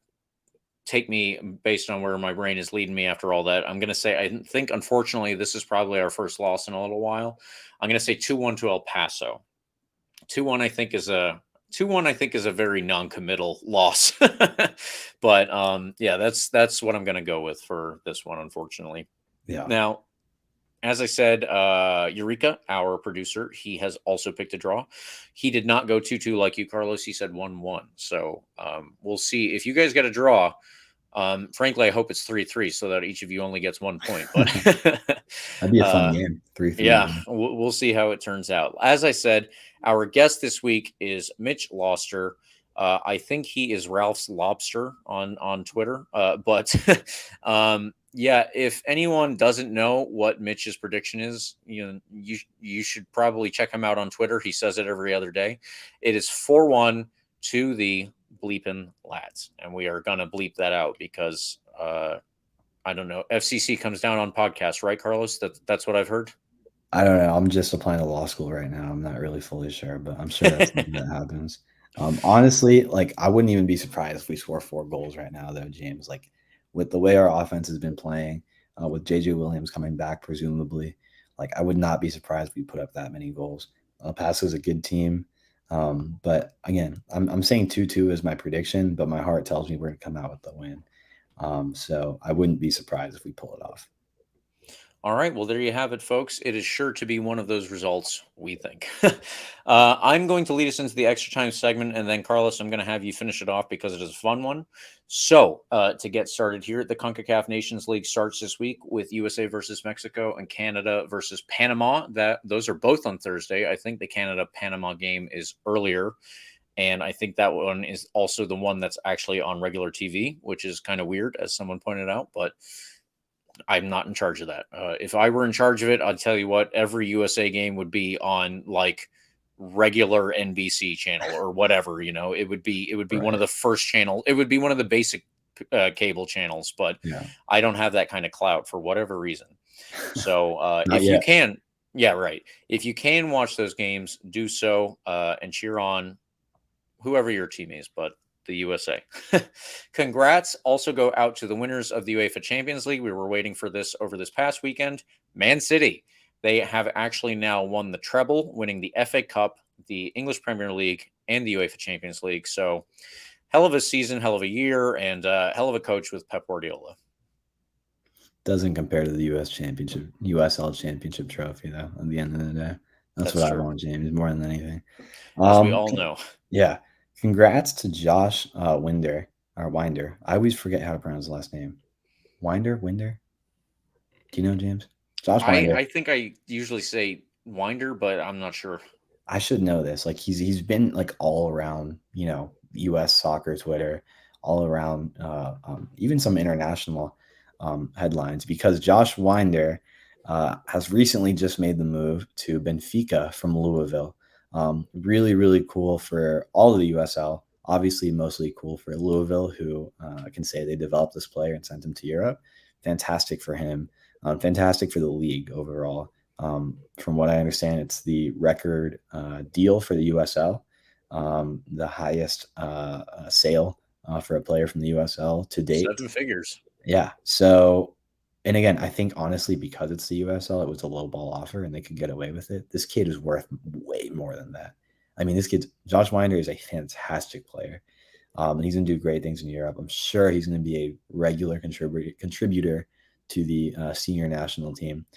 take me based on where my brain is leading me after all that. I'm going to say, I think, unfortunately, this is probably our first loss in a little while. I'm going to say 2-1 to El Paso. 2-1, I think, is a very non-committal loss. But yeah, that's what I'm going to go with for this one, unfortunately. Yeah. Now, as I said, Eureka, our producer, he has also picked a draw. He did not go 2-2 like you, Carlos. He said 1-1. So we'll see. If you guys get a draw, frankly, I hope it's 3-3 so that each of you only gets 1 point. But that'd be a fun game. 3-3. Yeah, we'll see how it turns out. As I said, our guest this week is Mitch Loster. I think he is Ralph's Lobster on Twitter. But yeah, if anyone doesn't know what Mitch's prediction is, you should probably check him out on Twitter. He says it every other day. It is 4-1 to the bleeping lads, and we are gonna bleep that out because I don't know. FCC comes down on podcasts, right, Carlos? That's what I've heard. I don't know. I'm just applying to law school right now. I'm not really fully sure, but I'm sure that's something that happens. Honestly, I wouldn't even be surprised if we score 4 goals right now, though, James. With the way our offense has been playing, with JJ Williams coming back, presumably, Like, I would not be surprised if we put up that many goals. Paso is a good team. But again, I'm saying 2-2 is my prediction, but my heart tells me we're going to come out with the win. So I wouldn't be surprised if we pull it off. All right. Well, there you have it, folks. It is sure to be one of those results, we think. I'm going to lead us into the extra time segment, and then, Carlos, I'm going to have you finish it off because it is a fun one. So, to get started here, the CONCACAF Nations League starts this week with USA versus Mexico and Canada versus Panama. Those are both on Thursday. I think the Canada-Panama game is earlier, and I think that one is also the one that's actually on regular TV, which is kind of weird, as someone pointed out, but I'm not in charge of that. If I were in charge of it, I'd tell you what, every USA game would be on like regular NBC channel or whatever, it would be Right. one of the first channel. It would be one of the basic cable channels, but Yeah. I don't have that kind of clout for whatever reason. So Not if yet. you can, yeah, right. If you can watch those games, do so and cheer on whoever your team is, but the USA. Congrats also go out to the winners of the UEFA Champions League. We were waiting for this over this past weekend. Man City. They have actually now won the treble, winning the FA Cup, the English Premier League, and the UEFA Champions League. So hell of a season, hell of a year, and hell of a coach with Pep Guardiola. Doesn't compare to the USL Championship trophy, though, at the end of the day. That's what true. I want, James, more than anything. As we all know. Yeah. Congrats to Josh Winder. I always forget how to pronounce the last name. Winder? Do you know, James? Josh Winder. I think I usually say Winder, but I'm not sure. I should know this. Like, he's been like all around, U.S. soccer Twitter, all around, even some international headlines, because Josh Winder has recently just made the move to Benfica from Louisville. Really, really cool for all of the USL. Obviously, mostly cool for Louisville, who I can say they developed this player and sent him to Europe. Fantastic for him. Fantastic for the league overall. From what I understand, it's the record deal for the USL, the highest sale for a player from the USL to date. 7 figures. Yeah. So, and again, I think honestly, because it's the USL, it was a low ball offer and they could get away with it. This kid is worth way more than that. I mean, Josh Winder is a fantastic player. And he's going to do great things in Europe. I'm sure he's going to be a regular contributor to the senior national team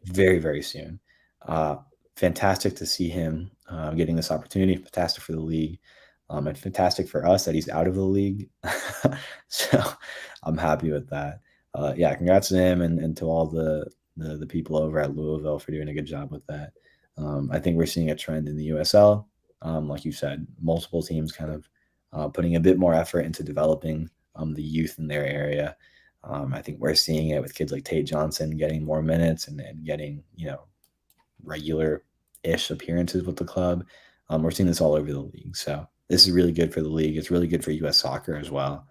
very, very soon. Fantastic to see him getting this opportunity. Fantastic for the league. And fantastic for us that he's out of the league. So I'm happy with that. Yeah, congrats to him and to all the people over at Louisville for doing a good job with that. I think we're seeing a trend in the USL. Like you said, multiple teams kind of putting a bit more effort into developing the youth in their area. I think we're seeing it with kids like Tate Johnson getting more minutes and getting, regular-ish appearances with the club. We're seeing this all over the league. So this is really good for the league. It's really good for U.S. soccer as well.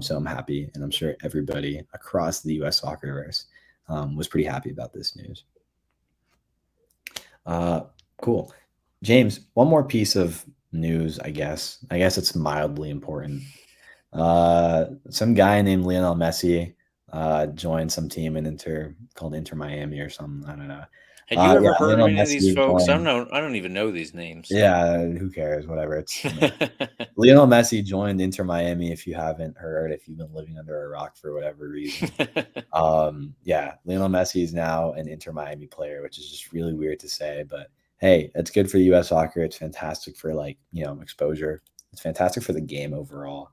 So I'm happy, and I'm sure everybody across the U.S. soccerverse was pretty happy about this news. Cool. James, one more piece of news, I guess. I guess it's mildly important. Some guy named Lionel Messi joined some team called Inter Miami or something. I don't know. Had you ever heard Lionel of any of these Messi folks? joined. I don't even know these names. Yeah, who cares? Whatever. It's Lionel Messi joined Inter Miami. If you haven't heard, if you've been living under a rock for whatever reason, yeah, Lionel Messi is now an Inter Miami player, which is just really weird to say, but hey, it's good for U.S. soccer. It's fantastic for exposure. It's fantastic for the game overall.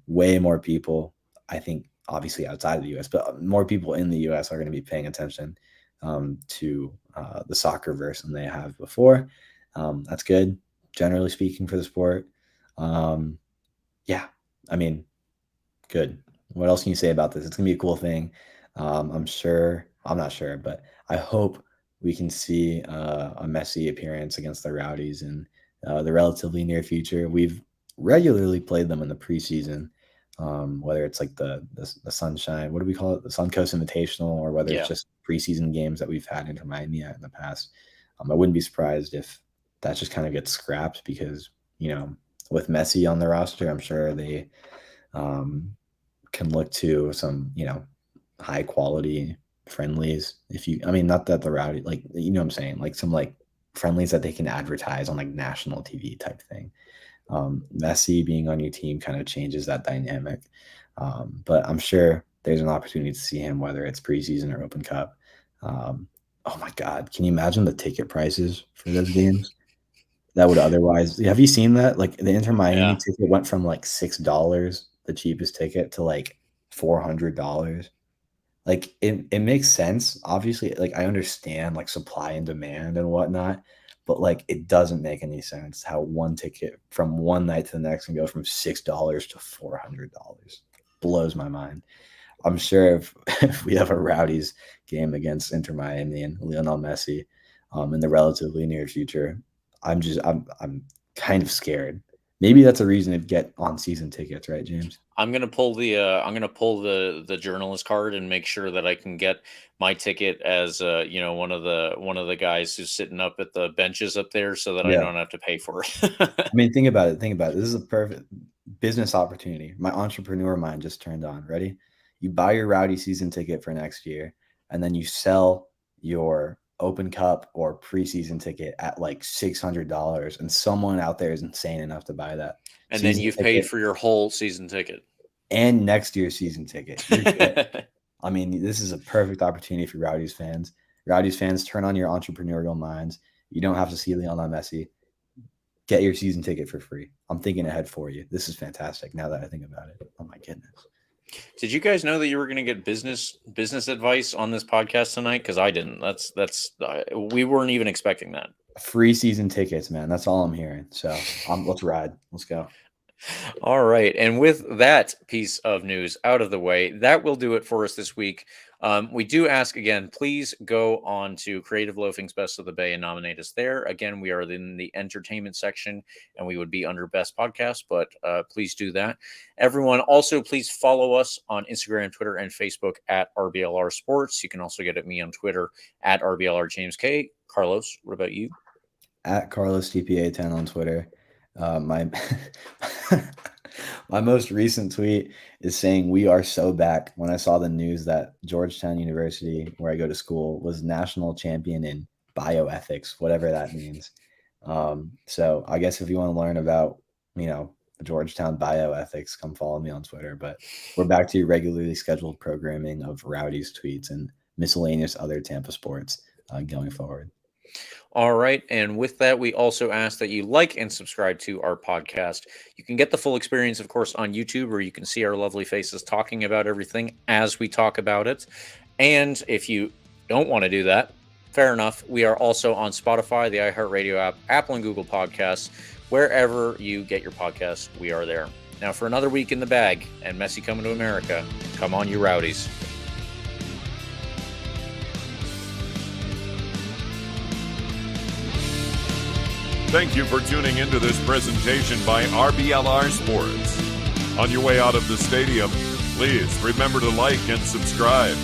Way more people, I think, obviously outside of the U.S., but more people in the U.S. are going to be paying attention to the soccer verse than they have before. That's good, generally speaking, for the sport. Yeah, I mean, good. What else can you say about this? It's going to be a cool thing. I'm not sure, but I hope we can see a Messi appearance against the Rowdies in the relatively near future. We've regularly played them in the preseason, whether it's like the Sunshine, what do we call it? The Suncoast Invitational, or whether it's just preseason games that we've had Inter Miami at in the past. I wouldn't be surprised if that just kind of gets scrapped because, with Messi on the roster, I'm sure they can look to some, high quality, friendlies. I mean, not that the Rowdy, like, you know what I'm saying? Like some like friendlies that they can advertise on like national TV type thing. Messi being on your team kind of changes that dynamic. But I'm sure there's an opportunity to see him, whether it's preseason or Open Cup. Oh my God, can you imagine the ticket prices for those games? That would otherwise, have you seen that? Like the Inter Miami ticket went from like $6, the cheapest ticket, to like $400. Like it makes sense. Obviously, like I understand like supply and demand and whatnot, but like it doesn't make any sense how one ticket from one night to the next can go from $6 to $400. Blows my mind. I'm sure if we have a Rowdies game against Inter Miami and Lionel Messi in the relatively near future, I'm kind of scared. Maybe that's a reason to get on season tickets, right, James? I'm gonna pull the journalist card and make sure that I can get my ticket as one of the guys who's sitting up at the benches up there, so that I don't have to pay for it. I mean, think about it. This is a perfect business opportunity. My entrepreneur mind just turned on. Ready? You buy your Rowdy season ticket for next year, and then you sell your Open Cup or preseason ticket at like $600, and someone out there is insane enough to buy that. And then you've paid for your whole season ticket and next year's season ticket. I mean, this is a perfect opportunity for Rowdies fans. Rowdies fans, turn on your entrepreneurial minds. You don't have to see Lionel Messi. Get your season ticket for free. I'm thinking ahead for you. This is fantastic now that I think about it. Oh my goodness. Did you guys know that you were going to get business advice on this podcast tonight? Because I didn't. We weren't even expecting that. Free season tickets, man. That's all I'm hearing. So let's ride. Let's go. All right. And with that piece of news out of the way, that will do it for us this week. We do ask again, please go on to Creative Loafing's Best of the Bay and nominate us there. Again, we are in the entertainment section and we would be under Best Podcast, but please do that. Everyone, also, please follow us on Instagram, Twitter, and Facebook at RBLR Sports. You can also get at me on Twitter at RBLR James K. Carlos, what about you? At Carlos TPA10 on Twitter. My most recent tweet is saying we are so back when I saw the news that Georgetown University, where I go to school, was national champion in bioethics, whatever that means. So I guess if you want to learn about, Georgetown bioethics, come follow me on Twitter. But we're back to regularly scheduled programming of Rowdies tweets and miscellaneous other Tampa sports going forward. All right. And with that, we also ask that you like and subscribe to our podcast. You can get the full experience, of course, on YouTube, where you can see our lovely faces talking about everything as we talk about it. And if you don't want to do that, fair enough. We are also on Spotify, the iHeartRadio app, Apple and Google Podcasts. Wherever you get your podcasts, we are there. Now, for another week in the bag and Messi coming to America, come on, you Rowdies. Thank you for tuning into this presentation by RBLR Sports. On your way out of the stadium, please remember to like and subscribe.